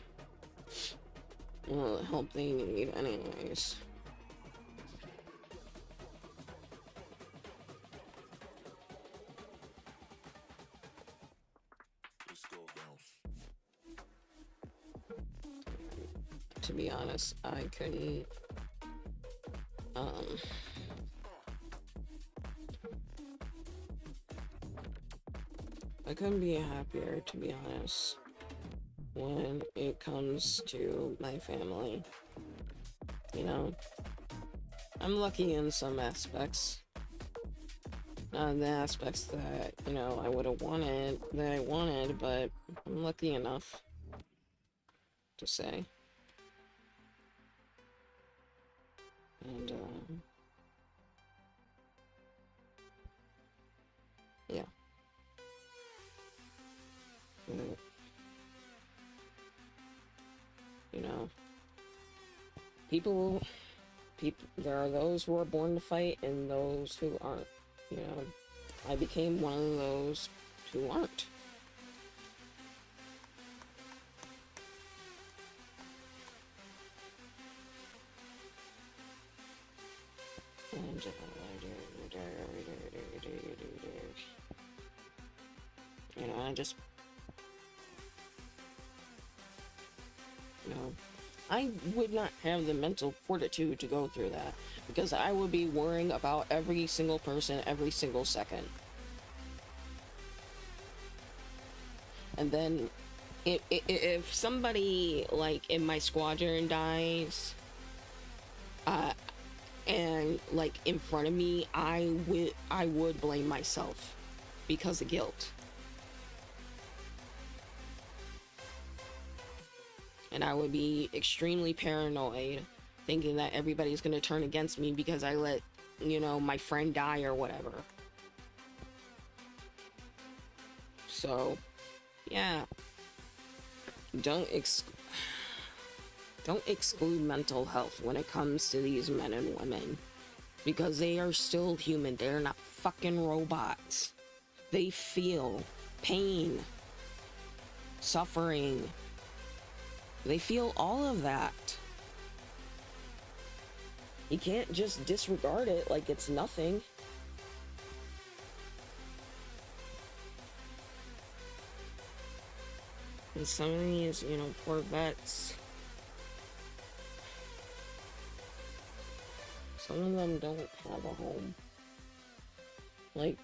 Speaker 1: Well, the help they need, anyways. To be honest, I couldn't. I couldn't be happier, to be honest, when it comes to my family. You know, I'm lucky in some aspects. Not the aspects that, you know, I would have wanted, that I wanted, but I'm lucky enough to say. And, yeah. But, you know, people, there are those who are born to fight and those who aren't, you know. I became one of those who aren't. And, you know, I just, you know, I would not have the mental fortitude to go through that because I would be worrying about every single person every single second. And then if somebody like in my squadron dies, and like in front of me, I would blame myself because of guilt. And I would be extremely paranoid, thinking that everybody's gonna turn against me because I let, you know, my friend die or whatever. So, yeah. Don't exclude mental health when it comes to these men and women. Because they are still human. They're not fucking robots. They feel pain, suffering. They feel all of that. You can't just disregard it like it's nothing. And some of these, you know, poor vets, some of them don't have a home. Like,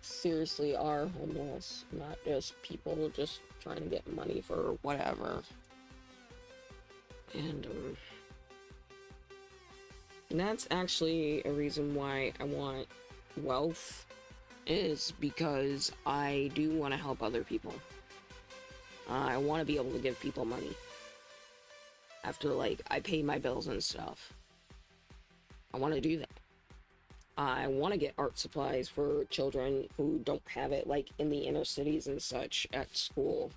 Speaker 1: seriously are homeless, not just people just trying to get money for whatever. And that's actually a reason why I want wealth, is because I do want to help other people. I want to be able to give people money after, like, I pay my bills and stuff. I want to do that. I want to get art supplies for children who don't have it, like in the inner cities and such at school.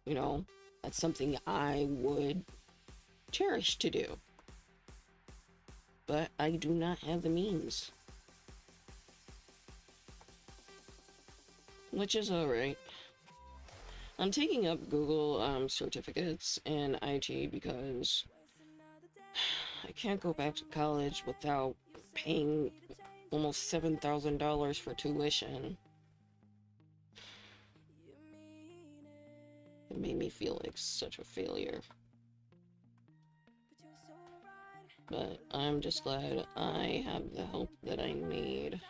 Speaker 1: You know, that's something I would cherish to do. But I do not have the means. Which is alright. I'm taking up Google certificates in IT because I can't go back to college without paying almost $7,000 for tuition. It made me feel like such a failure. But I'm just glad I have the help that I need.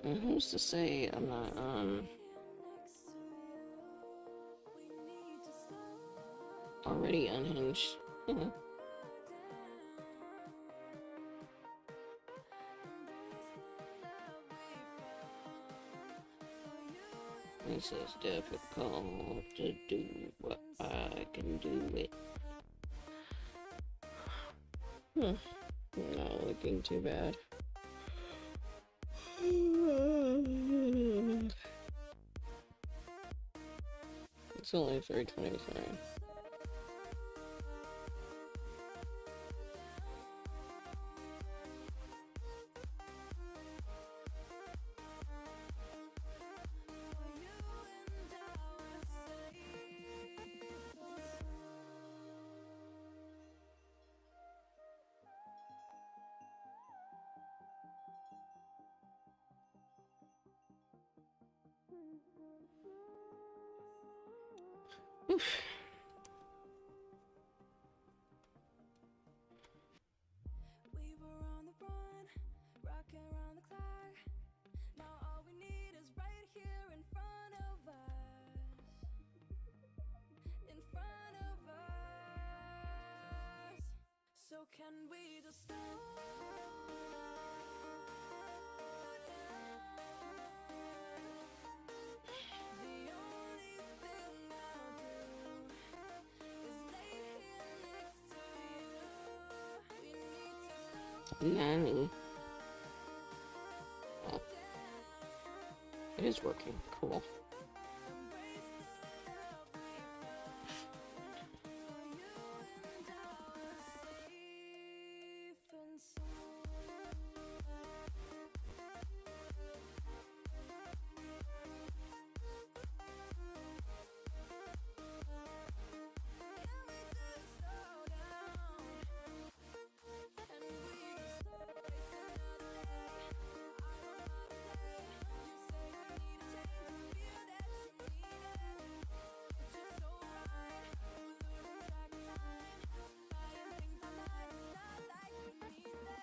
Speaker 1: And who's to say I'm not, already unhinged? This is difficult to do, but I can do it. Not looking too bad. It's only 3:23. Oof.
Speaker 3: We were on the run, rocking around the clock. Now all we need is right here in front of us. In front of us. So can we just slow down? The only thing I'll do is lay here next to you. We need to slow
Speaker 1: Nanny. Oh. It is working. Cool.
Speaker 3: embrace the love we found. For you and I safe and Can we just slow down? And we just waste another day. I don't know how to stay. You say you need a change, feel that you need it. It's just so right. We're losing track of time. Buying things online, it's not like we need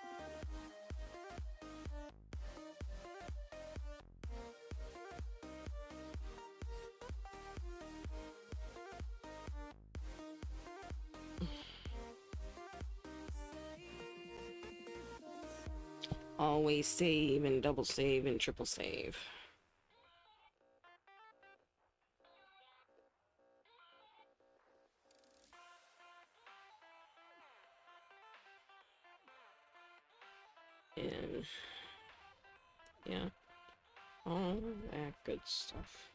Speaker 3: them.
Speaker 1: Always save and double save and triple save. And yeah, all that good stuff.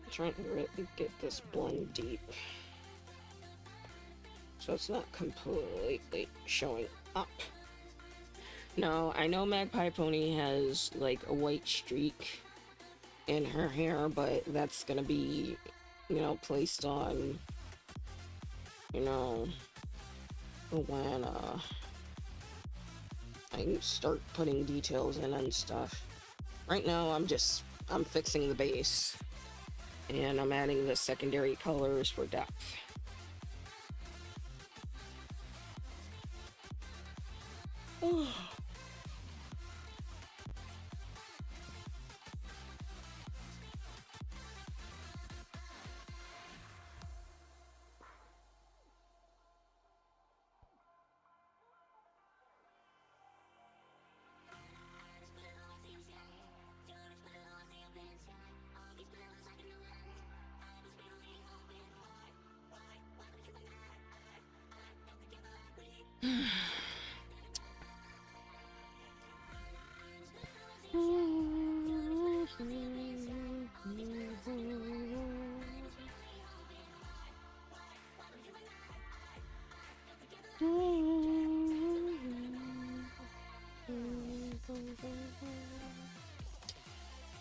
Speaker 1: I'm trying to really get this blend deep so it's not completely showing up. No, I know Magpie Pony has like a white streak in her hair, but that's gonna be, you know, placed on, you know, when I start putting details in and stuff. Right now I'm fixing the base and I'm adding the secondary colors for depth.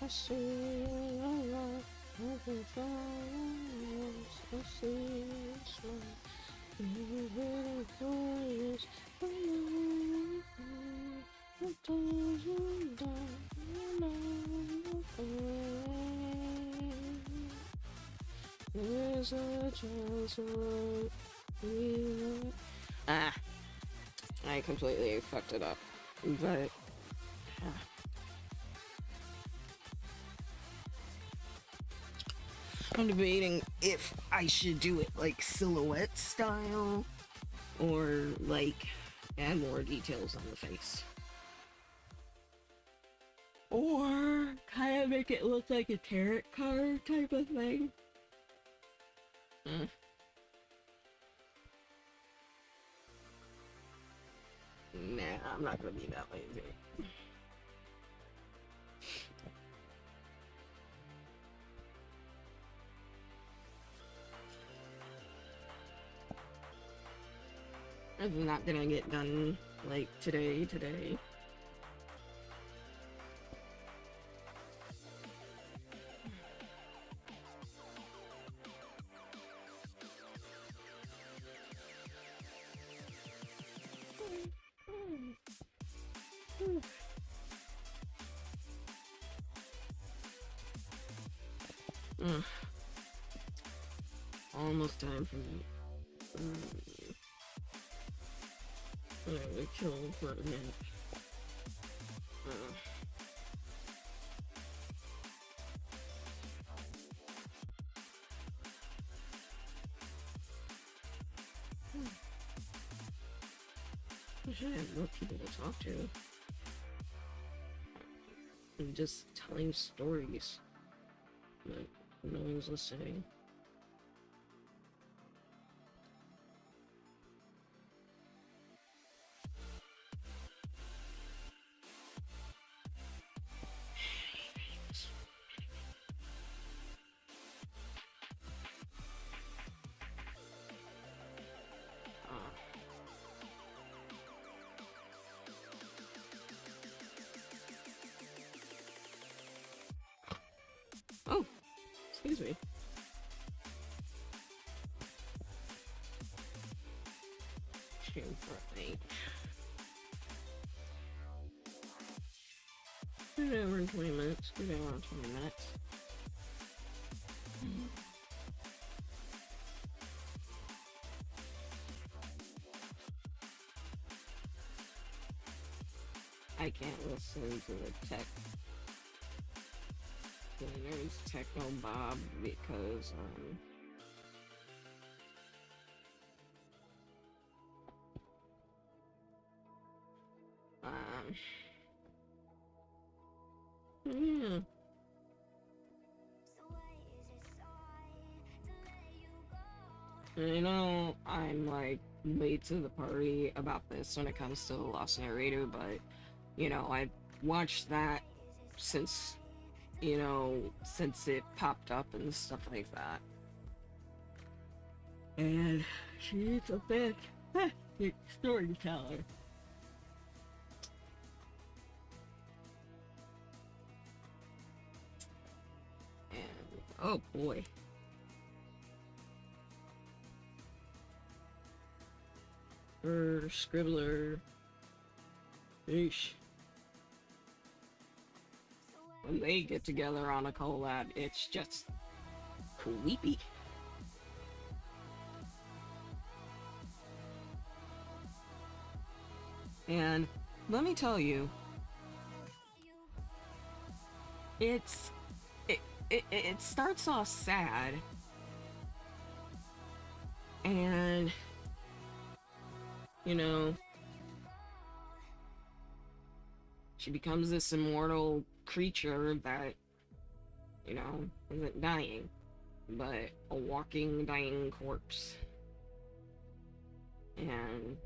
Speaker 1: I see a lot of the flowers. I see this one. You really glorious. What does you Ah, I completely fucked it up. But I'm debating if I should do it like silhouette style or like add more details on the face. Or kind of make it look like a tarot card type of thing. Nah, I'm not gonna be that lazy. I'm not gonna get done like today. Ugh. Almost time for me. I'm gonna chill for a minute. Wish I had more people to talk to. I'm just telling stories, but no one's listening. Oh, excuse me. Stream for 8. Good hour and 20 minutes. Good hour and 20 minutes. I can't listen to the tech. There's Techno Bob because yeah. I know I'm like late to the party about this when it comes to the Lost Narrator, but you know, I've watched that since since it popped up and stuff like that. And she's a fantastic storyteller. And oh boy. Her Scribbler. Eesh. When they get together on a collab, it's just creepy. And let me tell you, it starts off sad, and you know, she becomes this immortal creature that, you know, isn't dying, but a walking, dying corpse. And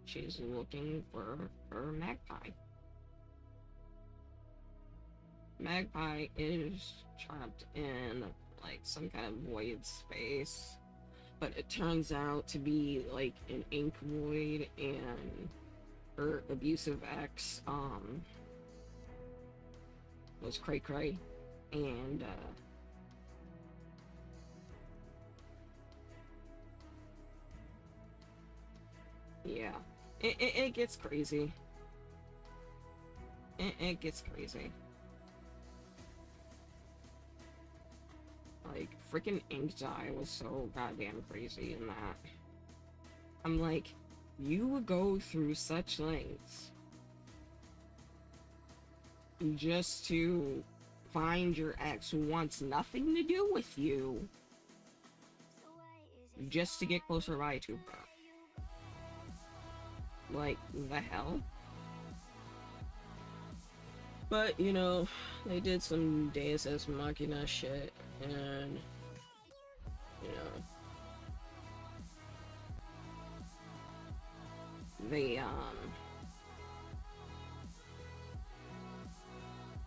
Speaker 1: she's looking for her Magpie. Magpie is trapped in, like, some kind of void space, but it turns out to be, like, an ink void, and her abusive ex, was Cray Cray, and yeah, it gets crazy. It gets crazy. Like, like freaking Inkzai was so goddamn crazy in that. I'm like, you would go through such lengths just to find your ex who wants nothing to do with you, just to get closer by to her. Like, the hell? But, you know, they did some Deus Ex Machina shit, and, you know, they,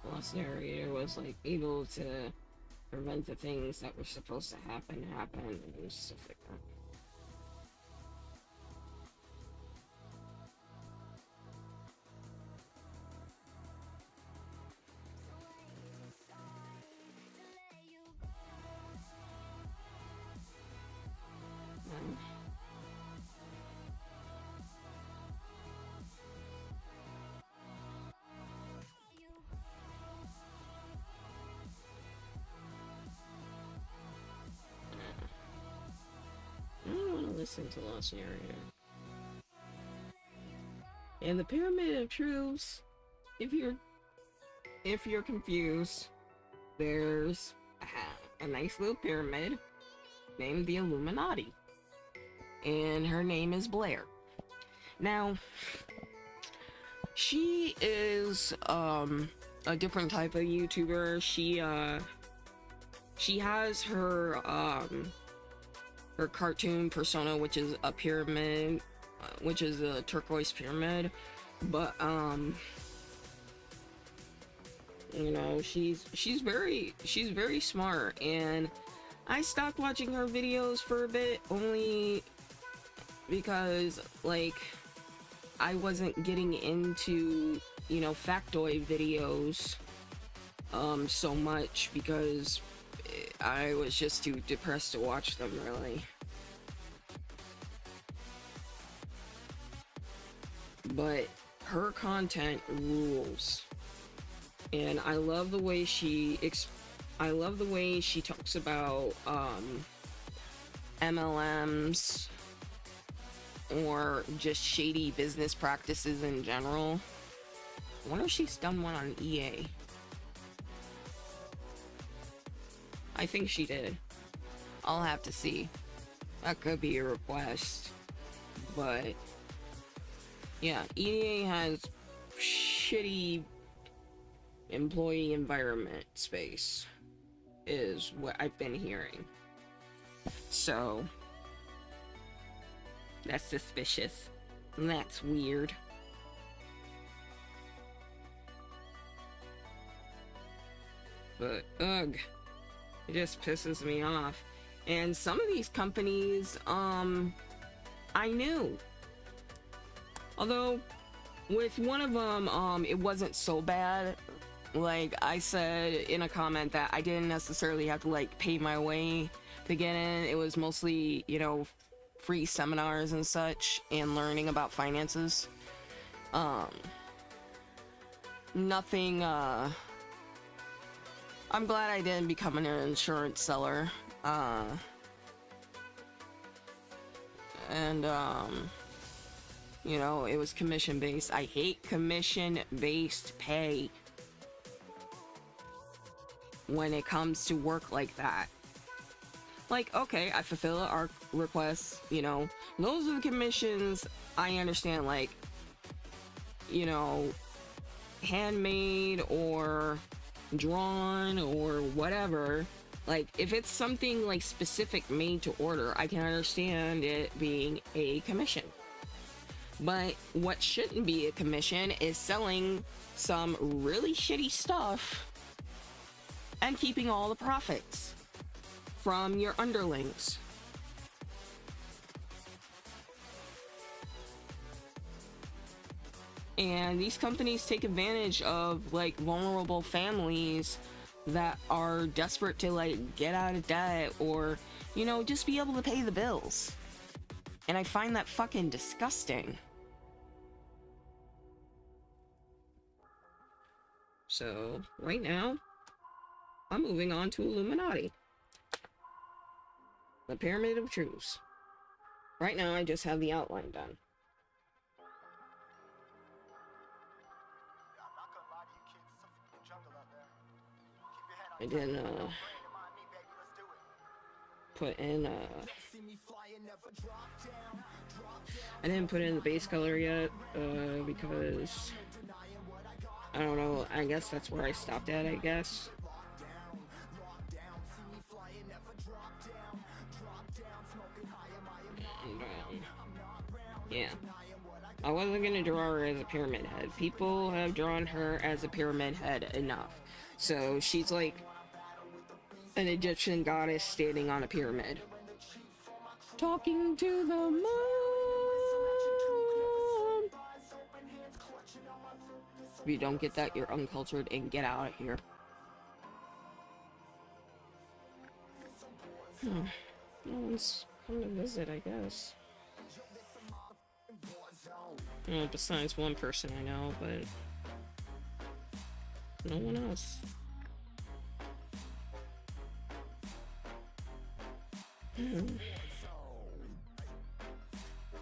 Speaker 1: Lost Narrator was, like, able to prevent the things that were supposed to happen, and stuff like that. I don't want to listen to Lost Narrator. And the Pyramid of Truths, if you're confused, there's a nice little pyramid named the Illuminati, and her name is Blair. Now, she is a different type of YouTuber. She has her cartoon persona, which is a pyramid, which is a turquoise pyramid, but you know, she's very smart, and I stopped watching her videos for a bit, only because, like, I wasn't getting into, you know, factoid videos so much, because I was just too depressed to watch them, really. But her content rules, and I love the way she talks about MLMs or just shady business practices in general. I wonder if she's done one on EA. I think she did. I'll have to see. That could be a request. But yeah, EA has shitty employee environment space, is what I've been hearing. So that's suspicious. And that's weird. But ugh, it just pisses me off. And some of these companies, I knew. Although, with one of them, it wasn't so bad. Like, I said in a comment that I didn't necessarily have to, like, pay my way to get in. It was mostly, you know, free seminars and such, and learning about finances. Nothing, I'm glad I didn't become an insurance seller. You know, it was commission based. I hate commission based pay when it comes to work like that. Like, okay, I fulfill our requests, you know, those are the commissions I understand, like, you know, handmade or drawn or whatever. Like, if it's something like specific made to order, I can understand it being a commission. But what shouldn't be a commission is selling some really shitty stuff and keeping all the profits from your underlings. And these companies take advantage of, like, vulnerable families that are desperate to, like, get out of debt or, you know, just be able to pay the bills. And I find that fucking disgusting. So, right now, I'm moving on to Illuminati. The Pyramid of Truths. Right now, I just have the outline done. I didn't, put in, I didn't put in the base color yet, because, I don't know, I guess that's where I stopped at, I guess. And, yeah. I wasn't gonna draw her as a pyramid head. People have drawn her as a pyramid head enough. So she's like an Egyptian goddess standing on a pyramid. Talking to the moon. If you don't get that, you're uncultured and get out of here. No one's come to visit, I guess. Besides one person I know, but no one else.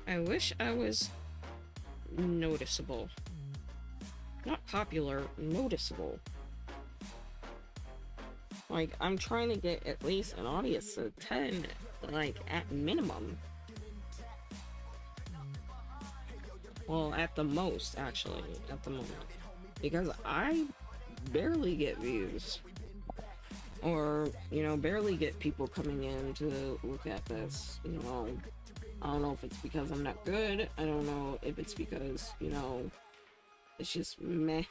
Speaker 1: I wish I was noticeable. Not popular, noticeable. Like, I'm trying to get at least an audience of 10, like, at minimum. Well, at the most, actually, at the moment. Because I barely get views. Or, you know, barely get people coming in to look at this, you know. I don't know if it's because I'm not good. I don't know if it's because, you know, it's just meh.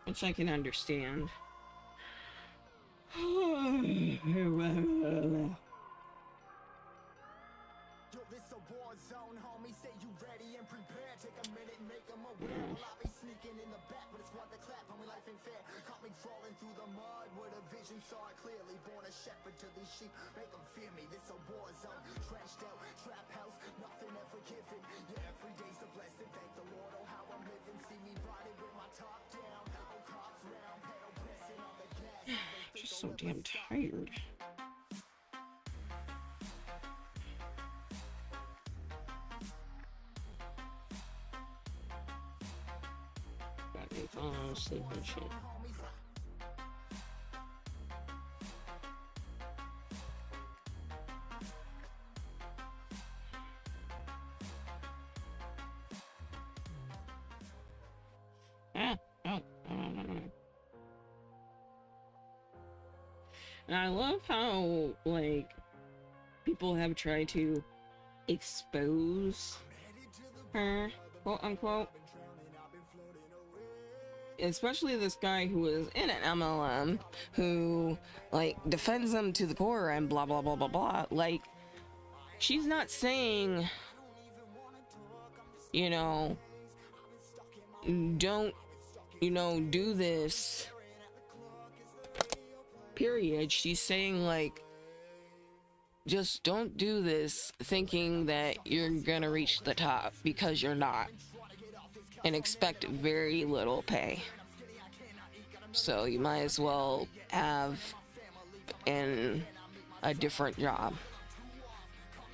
Speaker 1: Which I can understand. Just so damn tired. Got me falling asleep and shit. And I love how, like, people have tried to expose her, quote unquote. Especially this guy who was in an MLM who, like, defends them to the core and blah, blah, blah, blah, blah. Like, she's not saying, you know, don't, you know, do this. Period. She's saying, like, just don't do this thinking that you're gonna reach the top, because you're not, and expect very little pay. So you might as well have a different job.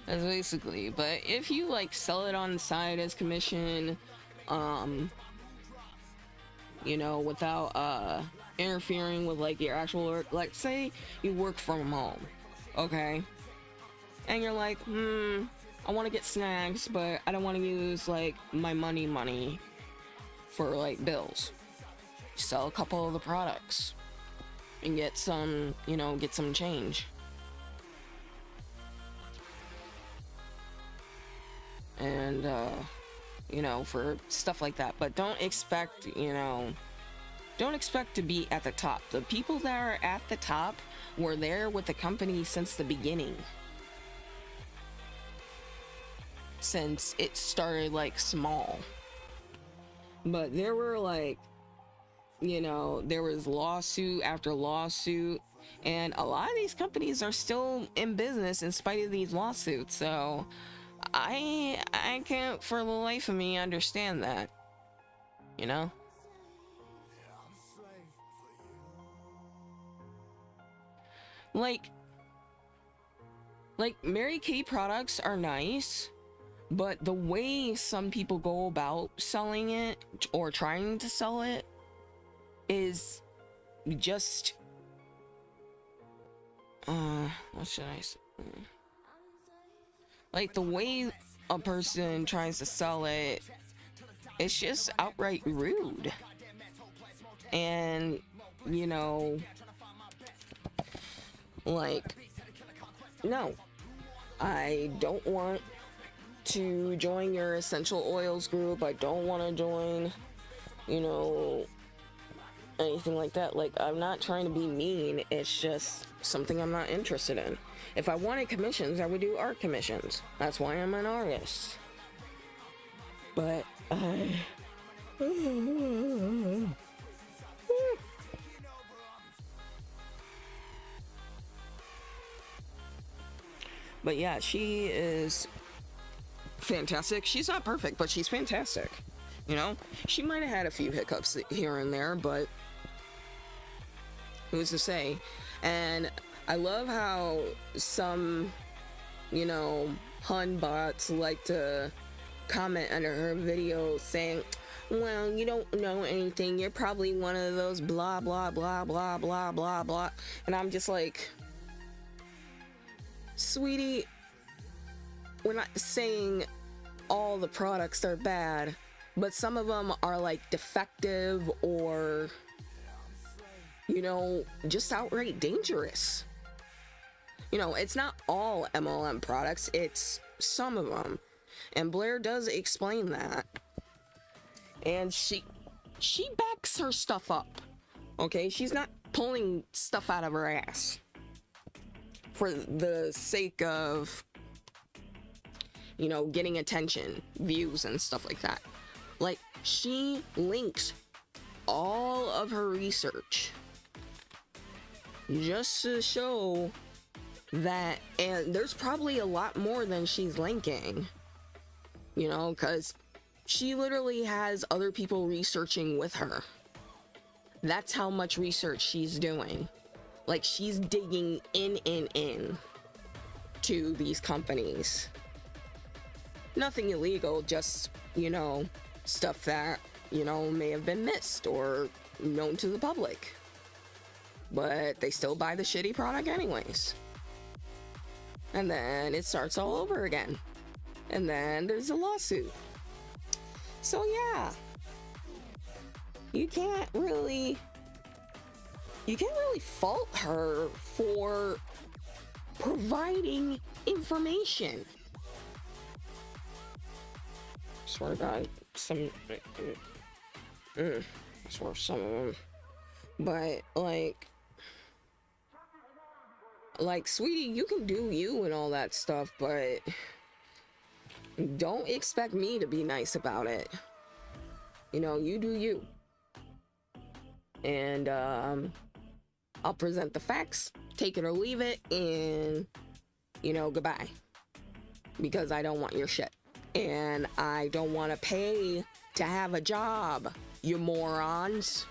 Speaker 1: That's basically. But if you, like, sell it on the side as commission, you know, without interfering with, like, your actual work, like, say you work from home, okay, and you're like, I want to get snacks, but I don't want to use, like, my money for, like, bills. Sell a couple of the products and get some, you know, get some change. And you know, for stuff like that. But don't expect, you know, don't expect to be at the top. The people that are at the top were there with the company since the beginning. Since it started, like, small. But there were, like, you know, there was lawsuit after lawsuit, and a lot of these companies are still in business in spite of these lawsuits. So I can't for the life of me understand that, you know. Like, Like, Mary Kay products are nice, but the way some people go about selling it or trying to sell it is just what should I say? Like, the way a person tries to sell it, it's just outright rude. And, you know, like, no, I don't want to join your essential oils group. I don't want to join, you know, anything like that. Like, I'm not trying to be mean. It's just something I'm not interested in. If I wanted commissions, I would do art commissions. That's why I'm an artist. But but yeah, she is fantastic. She's not perfect, but she's fantastic. You know, she might have had a few hiccups here and there, but who's to say? And I love how some, you know, Hun bots like to comment under her video saying, well, you don't know anything. You're probably one of those blah, blah, blah, blah, blah, blah, blah. And I'm just like, sweetie, we're not saying all the products are bad, but some of them are like defective or, you know, just outright dangerous. You know, it's not all MLM products, it's some of them. And Blair does explain that. And she backs her stuff up. Okay? She's not pulling stuff out of her ass for the sake of, you know, getting attention, views, and stuff like that. Like, she links all of her research just to show that, and there's probably a lot more than she's linking, you know, because she literally has other people researching with her. That's how much research she's doing. Like, she's digging in to these companies. Nothing illegal, just, you know, stuff that, you know, may have been missed or known to the public. But they still buy the shitty product anyways. And then it starts all over again. And then there's a lawsuit. So yeah, you can't really fault her for providing information. I swear to God, I swear some of them. But like, sweetie, you can do you and all that stuff, but don't expect me to be nice about it. You know, you do you. And I'll present the facts, take it or leave it, and, you know, goodbye. Because I don't want your shit. And I don't want to pay to have a job, you morons.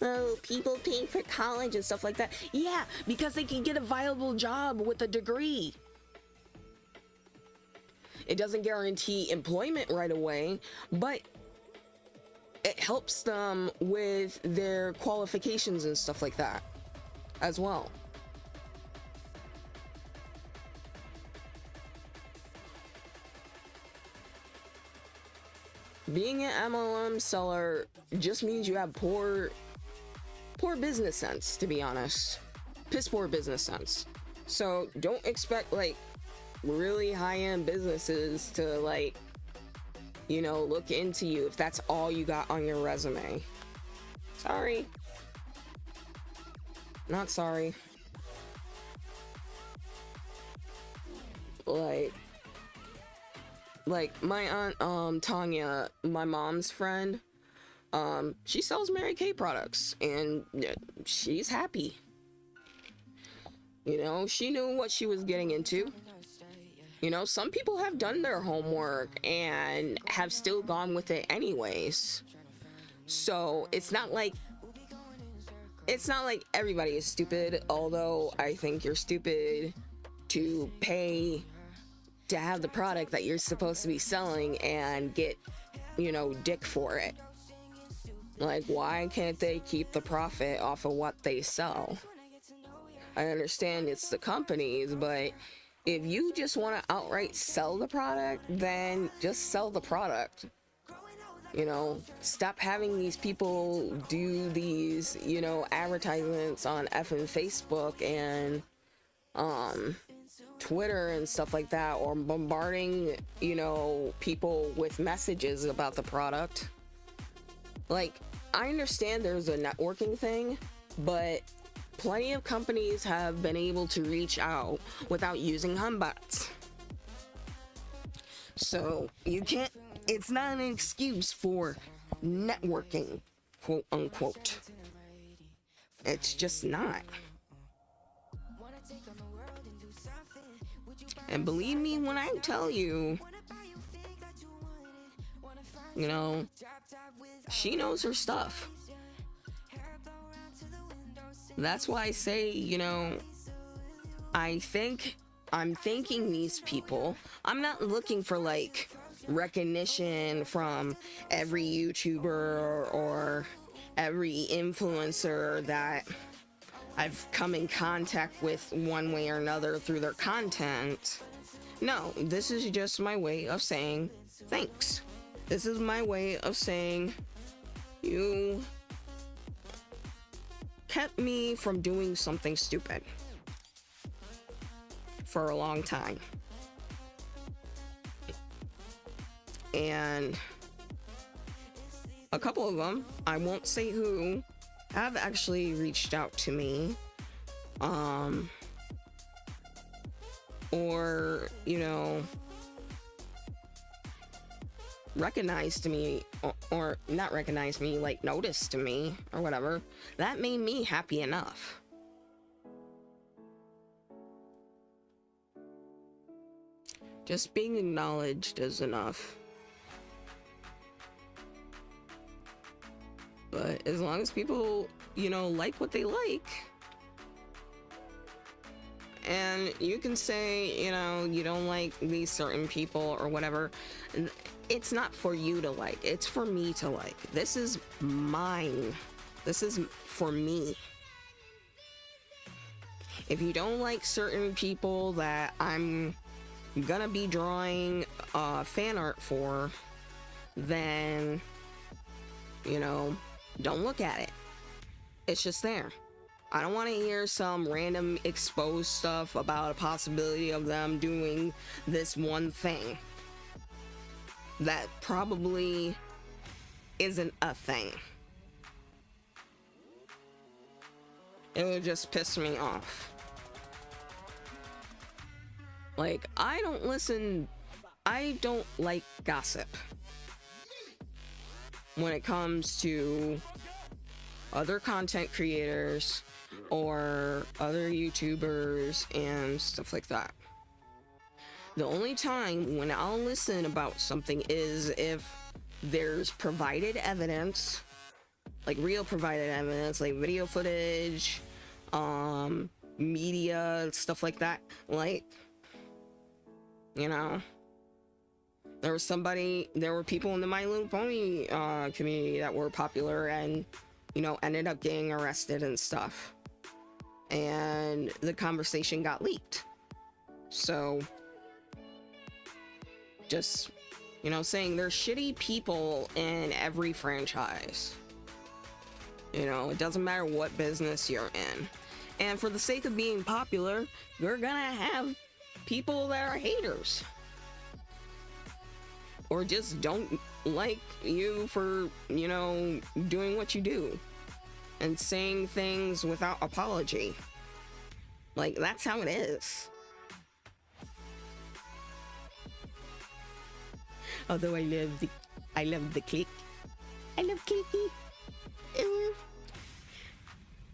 Speaker 1: Oh, people pay for college and stuff like that. Yeah, because they can get a viable job with a degree. It doesn't guarantee employment right away, but it helps them with their qualifications and stuff like that as well. Being an MLM seller just means you have poor business sense, to be honest. Piss poor business sense. So don't expect like really high-end businesses to, like, you know, look into you if that's all you got on your resume. Sorry. Not sorry. Like my aunt Tanya, my mom's friend, she sells Mary Kay products and she's happy. You know, she knew what she was getting into. You know, some people have done their homework and have still gone with it anyways. So it's not like it's not like everybody is stupid, although I think you're stupid to pay to have the product that you're supposed to be selling and get, dick for it. Like, why can't they keep the profit off of what they sell? I understand it's the companies, but if you just want to outright sell the product, then just sell the product. Stop having these people do these, advertisements on effing Facebook and Twitter and stuff like that, or bombarding, people with messages about the product. Like, I understand there's a networking thing, but plenty of companies have been able to reach out without using humbots. So it's not an excuse for networking, quote unquote. It's just not. And believe me when I tell you, she knows her stuff. That's why I say, I'm thanking these people. I'm not looking for like recognition from every YouTuber or every influencer that I've come in contact with one way or another through their content. No, this is just my way of saying thanks. This is my way of saying you kept me from doing something stupid for a long time. And a couple of them, I won't say who, have actually reached out to me, or recognized me, or not recognized me, like noticed me or whatever. That made me happy enough. Just being acknowledged is enough. But as long as people, like what they like, and you can say, you don't like these certain people or whatever, it's not for you to like, it's for me to like. This is mine. This is for me. If you don't like certain people that I'm gonna be drawing fan art for, then don't look at it. It's just there. I don't want to hear some random exposed stuff about a possibility of them doing this one thing that probably isn't a thing. It would just piss me off. Like, I don't like gossip when it comes to other content creators or other YouTubers and stuff like that. The only time when I'll listen about something is if there's provided evidence, like real provided evidence, like video footage, media, stuff like that. Like, there were people in the My Little Pony community that were popular and, ended up getting arrested and stuff. And the conversation got leaked. So, just, saying there's shitty people in every franchise. It doesn't matter what business you're in. And for the sake of being popular, you're gonna have people that are haters. Or just don't like you for, doing what you do. And saying things without apology. Like, that's how it is. Although I love the click. I love clicky.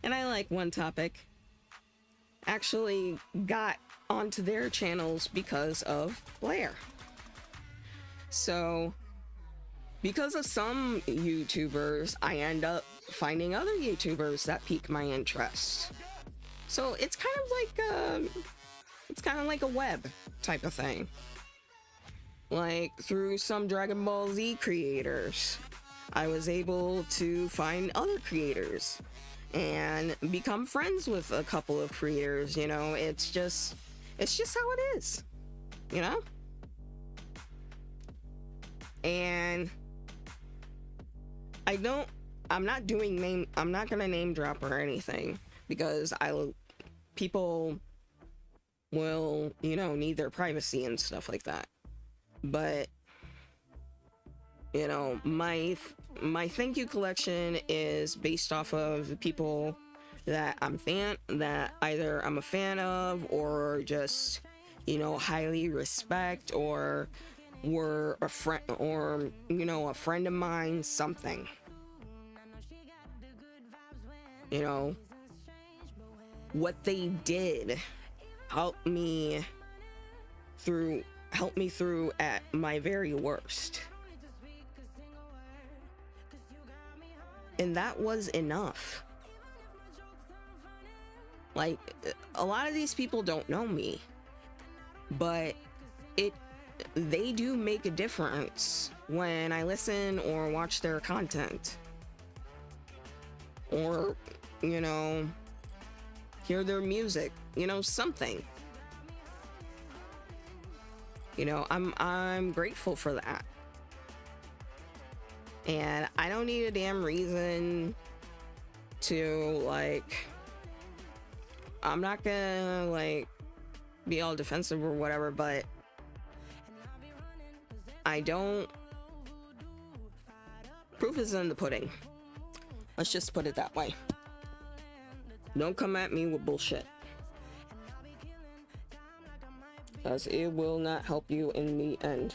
Speaker 1: And I like One Topic. Actually got onto their channels because of Blair. So, because of some YouTubers, I end up finding other YouTubers that pique my interest. So it's kind of like a web type of thing. Like through some Dragon Ball Z creators, I was able to find other creators and become friends with a couple of creators. You know, it's just how it is, you know? And I'm not gonna name drop or anything, because people will, you know, need their privacy and stuff like that. But, you know, my thank you collection is based off of the people that either I'm a fan of, or just, you know, highly respect, or were a friend, or, you know, a friend of mine, something. You know, what they did helped me through at my very worst. And that was enough. Like, a lot of these people don't know me, but they do make a difference when I listen or watch their content, or, you know, hear their music, you know, something. You know, I'm grateful for that. And I don't need a damn reason to, like, I'm not gonna, like, be all defensive or whatever, but proof is in the pudding. Let's just put it that way. Don't come at me with bullshit, because it will not help you in the end.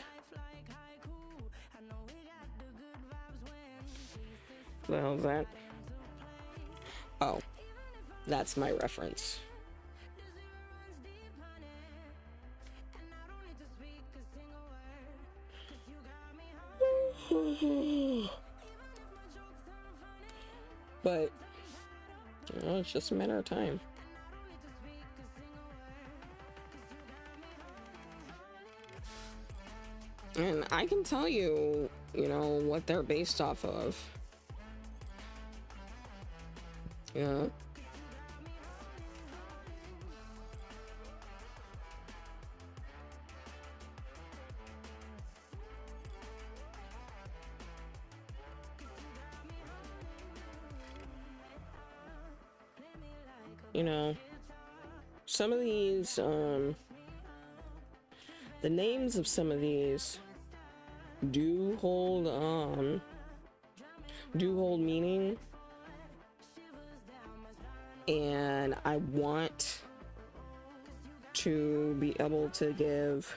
Speaker 1: The hell's that? Oh, that's my reference. But, you know, it's just a matter of time. And I can tell you, you know, what they're based off of. Yeah. You know, some of these, the names of some of these do hold meaning, and I want to be able to give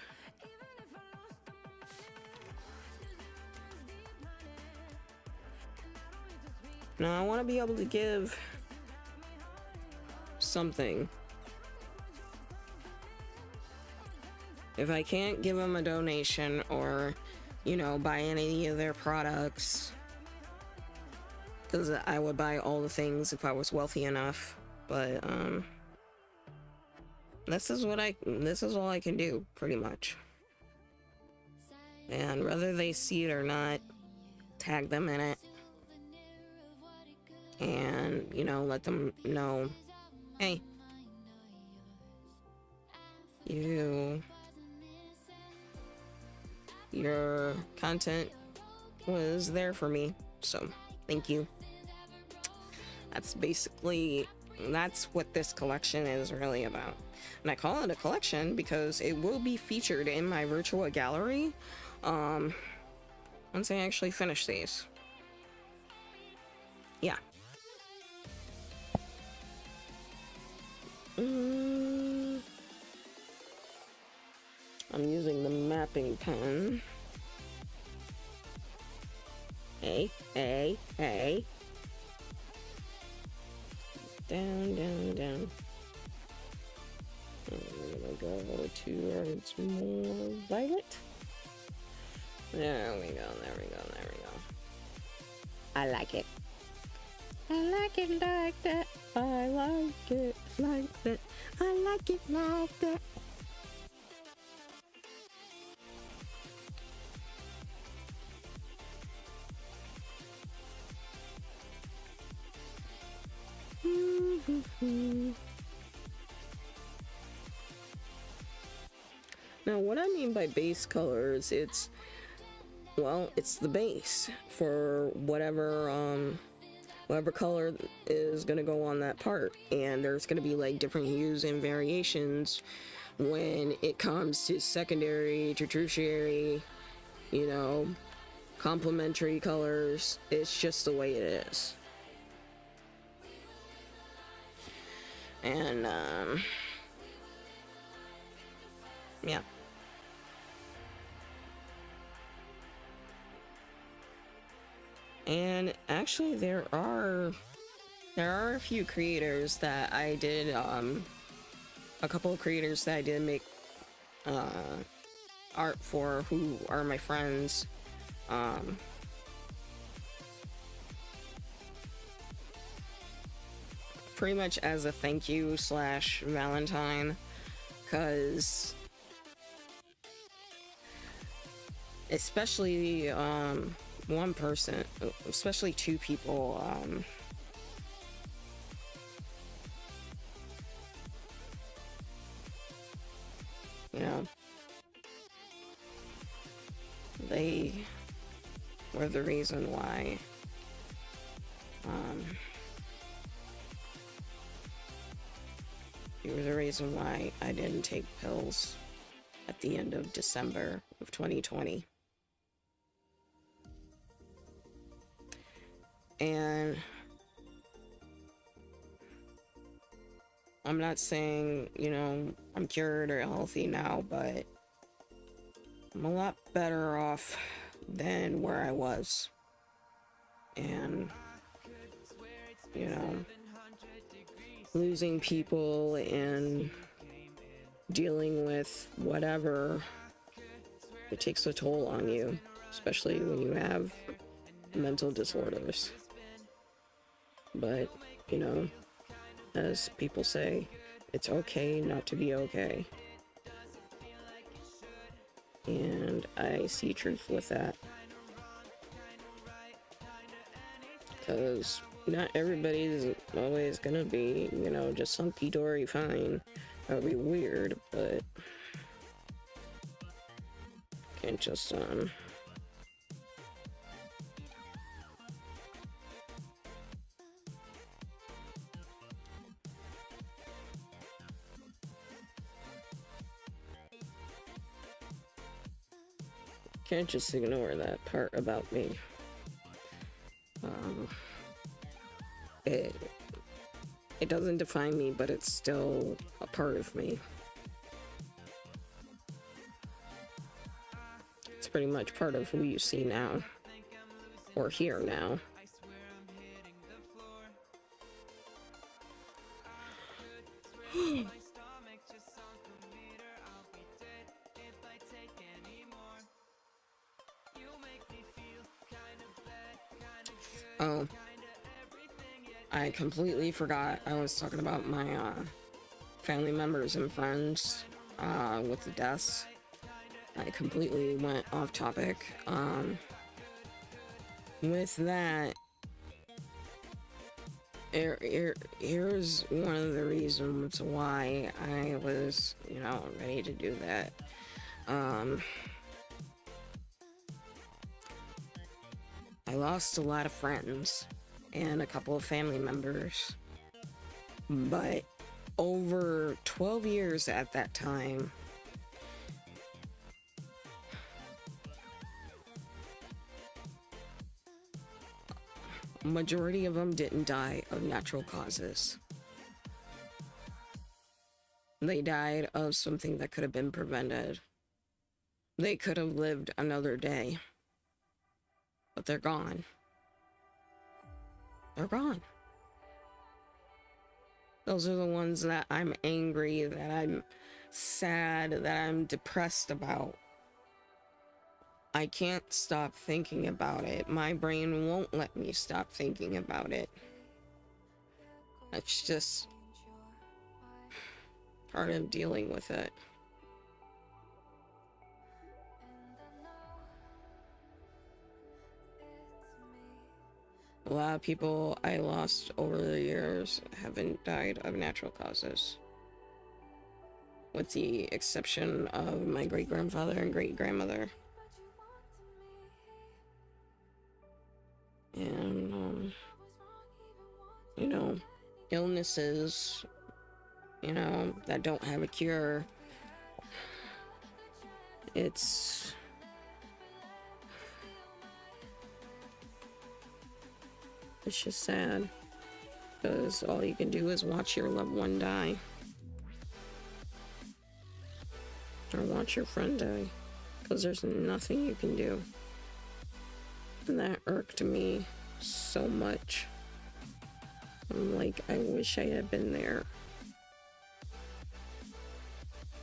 Speaker 1: I want to be able to give something. If I can't give them a donation, or, you know, buy any of their products, because I would buy all the things if I was wealthy enough, but this is all I can do, pretty much. And whether they see it or not, tag them in it, and, you know, let them know, hey, your content was there for me, so thank you. That's what this collection is really about. And I call it a collection because it will be featured in my virtual gallery once I actually finish these. Yeah. I'm using the mapping pen. Hey. Down. I'm gonna go to where it's more violet. There we go. I like it. I like it like that. I like it like that. I like it like that. Now, what I mean by base colors, it's the base for whatever color is gonna go on that part, and there's gonna be like different hues and variations when it comes to secondary to tertiary, you know, complementary colors. It's just the way it is. And yeah. And actually there are a few creators that I did a couple of creators that I did make art for, who are my friends. Pretty much as a thank you / Valentine, because especially one person, especially two people, you know, they were the reason why I didn't take pills at the end of December of 2020. And I'm not saying, you know, I'm cured or healthy now, but I'm a lot better off than where I was. And, you know, losing people and dealing with whatever, it takes a toll on you, especially when you have mental disorders. But, you know, as people say, it's okay not to be okay. And I see truth with that. Because not everybody is always gonna be, you know, just hunky-dory fine. That would be weird, but can't just, can't just ignore that part about me. It doesn't define me, but it's still a part of me. It's pretty much part of who you see now, or hear now. Oh, I completely forgot. I was talking about my family members and friends with the deaths. I completely went off topic. With that, here's one of the reasons why I was, you know, ready to do that. I lost a lot of friends and a couple of family members, but over 12 years at that time, majority of them didn't die of natural causes. They died of something that could have been prevented. They could have lived another day, but they're gone. They're gone. Those are the ones that I'm angry, that I'm sad, that I'm depressed about. I can't stop thinking about it. My brain won't let me stop thinking about it. It's just part of dealing with it. A lot of people I lost over the years haven't died of natural causes, with the exception of my great-grandfather and great-grandmother. And, you know, illnesses, you know, that don't have a cure, it's just sad, because all you can do is watch your loved one die, or watch your friend die, because there's nothing you can do. And that irked me so much. I'm like, I wish I had been there.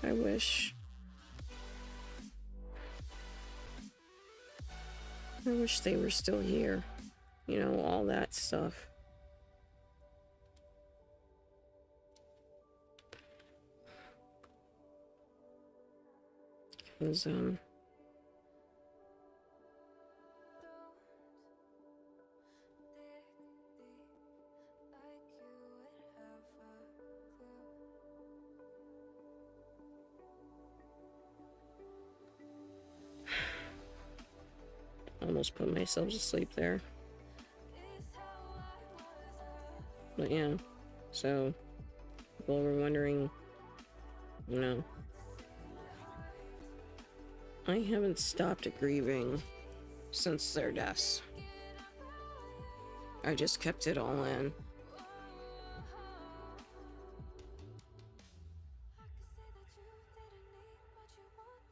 Speaker 1: I wish they were still here. You know, all that stuff. Because, almost put myself to sleep there. But yeah, so people were wondering, you know, I haven't stopped grieving since their deaths. I just kept it all in.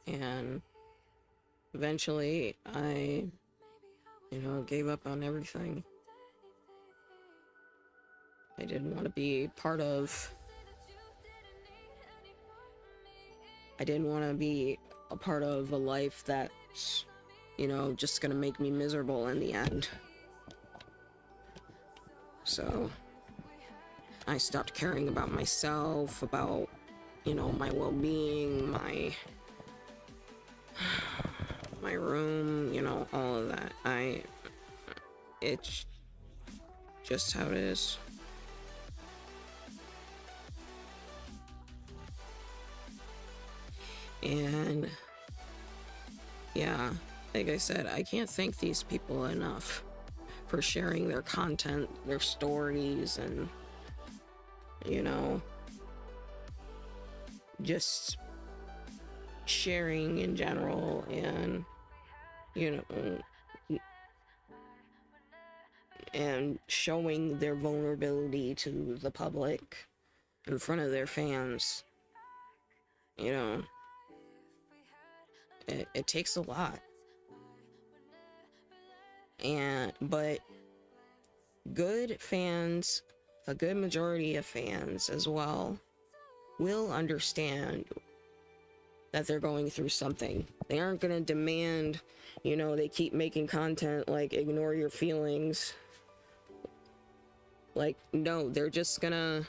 Speaker 1: And eventually I, you know, gave up on everything. I didn't want to be part of... I didn't want to be a part of a life that's, you know, just gonna make me miserable in the end. So I stopped caring about myself, about, you know, my well-being, my room, you know, all of that. It's just how it is. And yeah, like I said, I can't thank these people enough for sharing their content, their stories, and, you know, just sharing in general, and, you know, and showing their vulnerability to the public in front of their fans. You know, it takes a lot. But good fans, a good majority of fans as well, will understand that they're going through something. They aren't gonna demand, you know, they keep making content like ignore your feelings. Like, no, they're just gonna...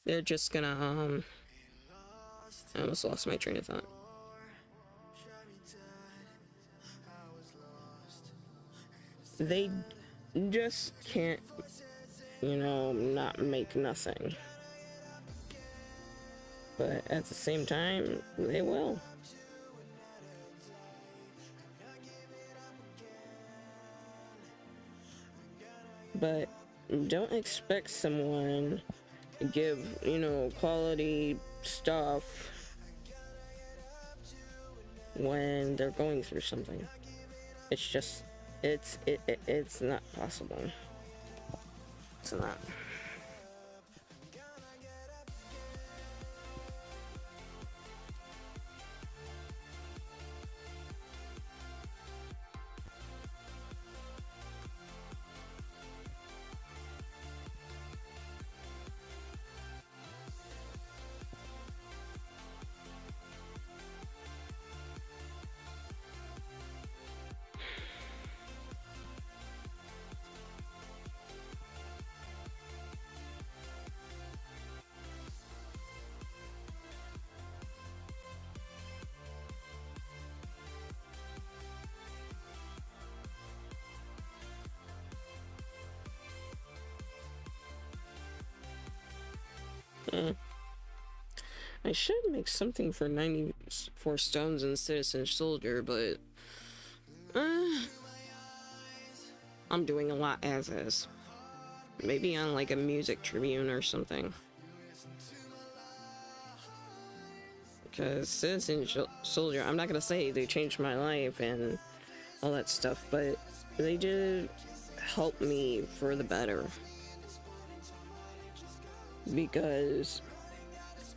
Speaker 1: They're just gonna, I almost lost my train of thought. They just can't, you know, not make nothing. But at the same time, they will. But don't expect someone to give, you know, quality stuff when they're going through something. It's just, it's not possible. It's not. I should make something for 94 Stones and Citizen Soldier, but I'm doing a lot as is. Maybe on like a music tribune or something. Because Soldier, I'm not gonna say they changed my life and all that stuff, but they did help me for the better. Because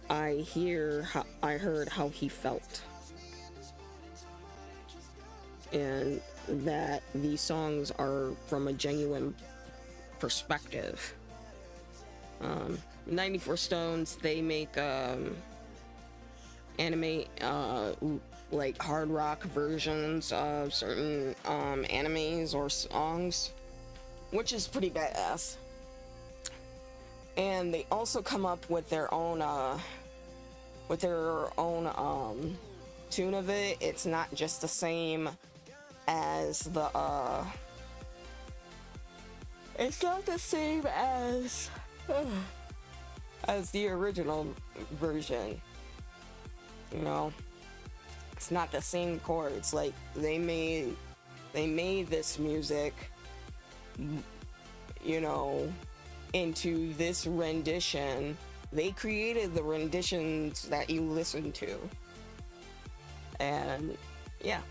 Speaker 1: I heard how he felt. And that these songs are from a genuine perspective. 94 Stones, they make anime like hard rock versions of certain animes or songs, which is pretty badass. And they also come up with their own tune of it. It's not just the same as the it's not the same as the original version. You know, it's not the same chords. Like they made this music, you know, into this rendition. They created the renditions that you listen to. And yeah.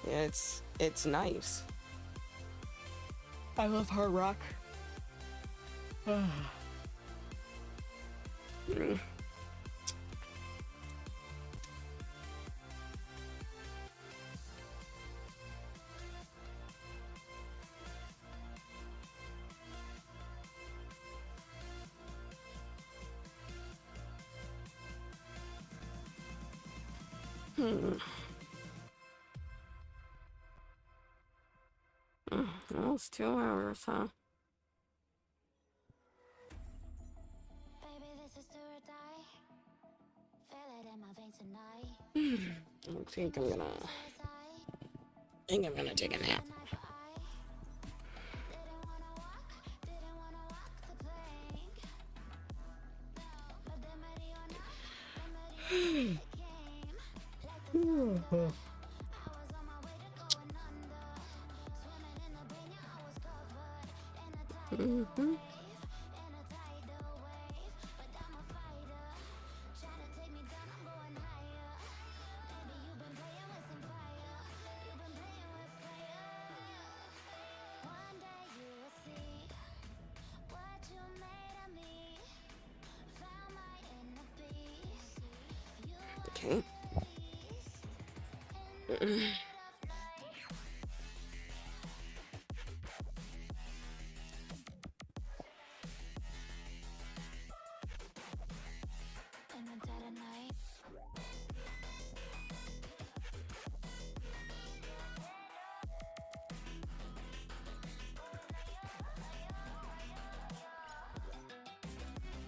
Speaker 1: It's nice. I love hard rock. Almost 2 hours, huh?
Speaker 3: Baby, this is do or die. Feel it in my veins tonight.
Speaker 1: I think I'm gonna take a nap.
Speaker 3: Eye for eye. Didn't wanna walk the plank. But then ready or not, it came. Like the thunder. I was on my way to going under. Swimming in the pain, yeah, I was covered in a tidal wave. In a tidal wave. But I'm a fighter. Try to take me down, I'm going higher. Baby, you've been playing with some fire. You've been playing with fire. One day you will see what you made of me. Found my inner peace. You are
Speaker 1: Okay.
Speaker 3: in the dead of night.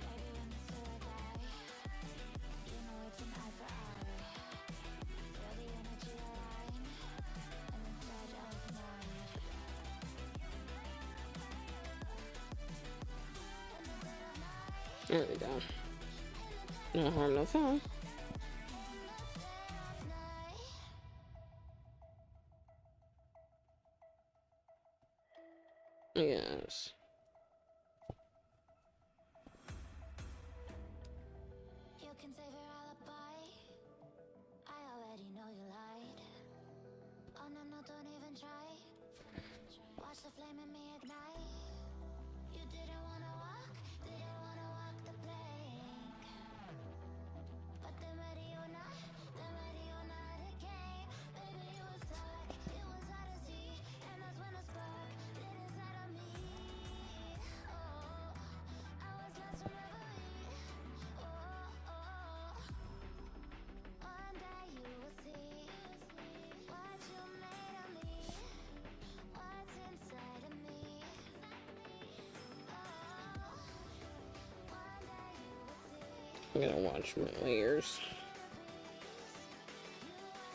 Speaker 3: Baby, when it's do or die, you know it's an eye for eye. Feel the energy align, and the dead of night.
Speaker 1: There we go. No harm, no foul. Yes.
Speaker 3: You can save your alibi. I already know you lied. Oh no, no, don't even try. Watch the flame in me ignite. You didn't wanna walk the plank. But then ready or not, it came. Baby, you was dark, it was hard to see. And that's when a spark lit inside of me. Oh, I was lost from reverie. Oh, one day you will see what you made of me, what's inside of me. Oh, one day you will see.
Speaker 1: I'm gonna watch my ears.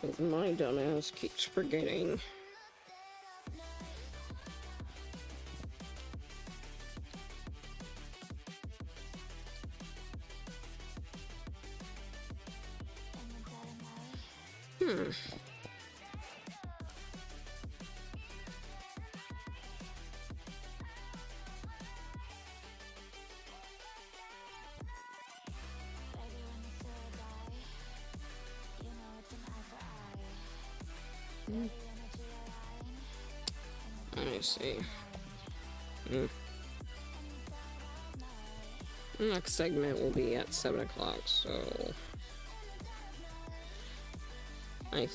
Speaker 1: 'Cause my dumbass keeps forgetting. Let me see. Next segment will be at 7 o'clock, so I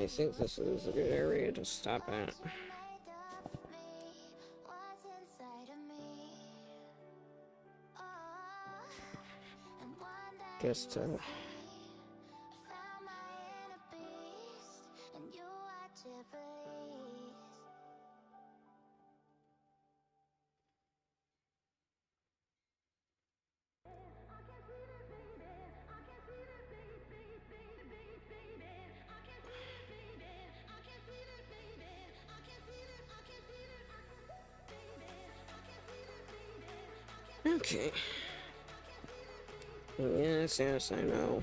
Speaker 1: think this is a good area to stop at. Just to okay. Yes, I know.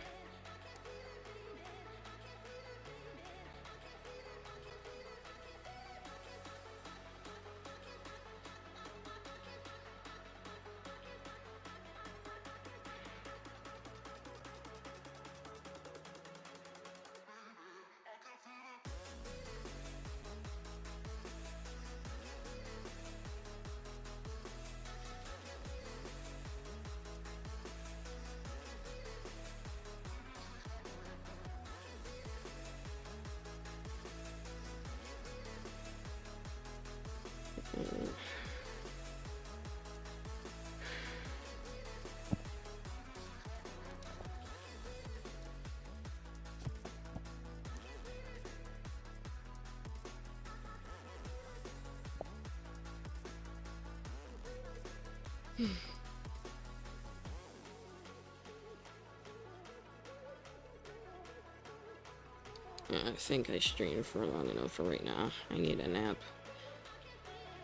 Speaker 1: I think I streamed for long enough for right now. I need a nap.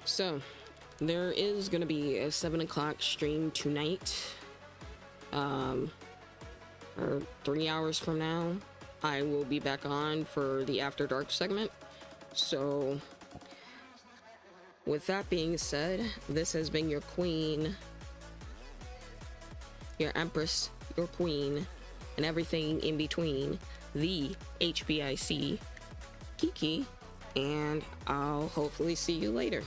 Speaker 1: So, there is going to be a 7 o'clock stream tonight. Or 3 hours from now, I will be back on for the After Dark segment. So, with that being said, this has been your queen, your empress, your queen, and everything in between, the HBIC Kiki, and I'll hopefully see you later.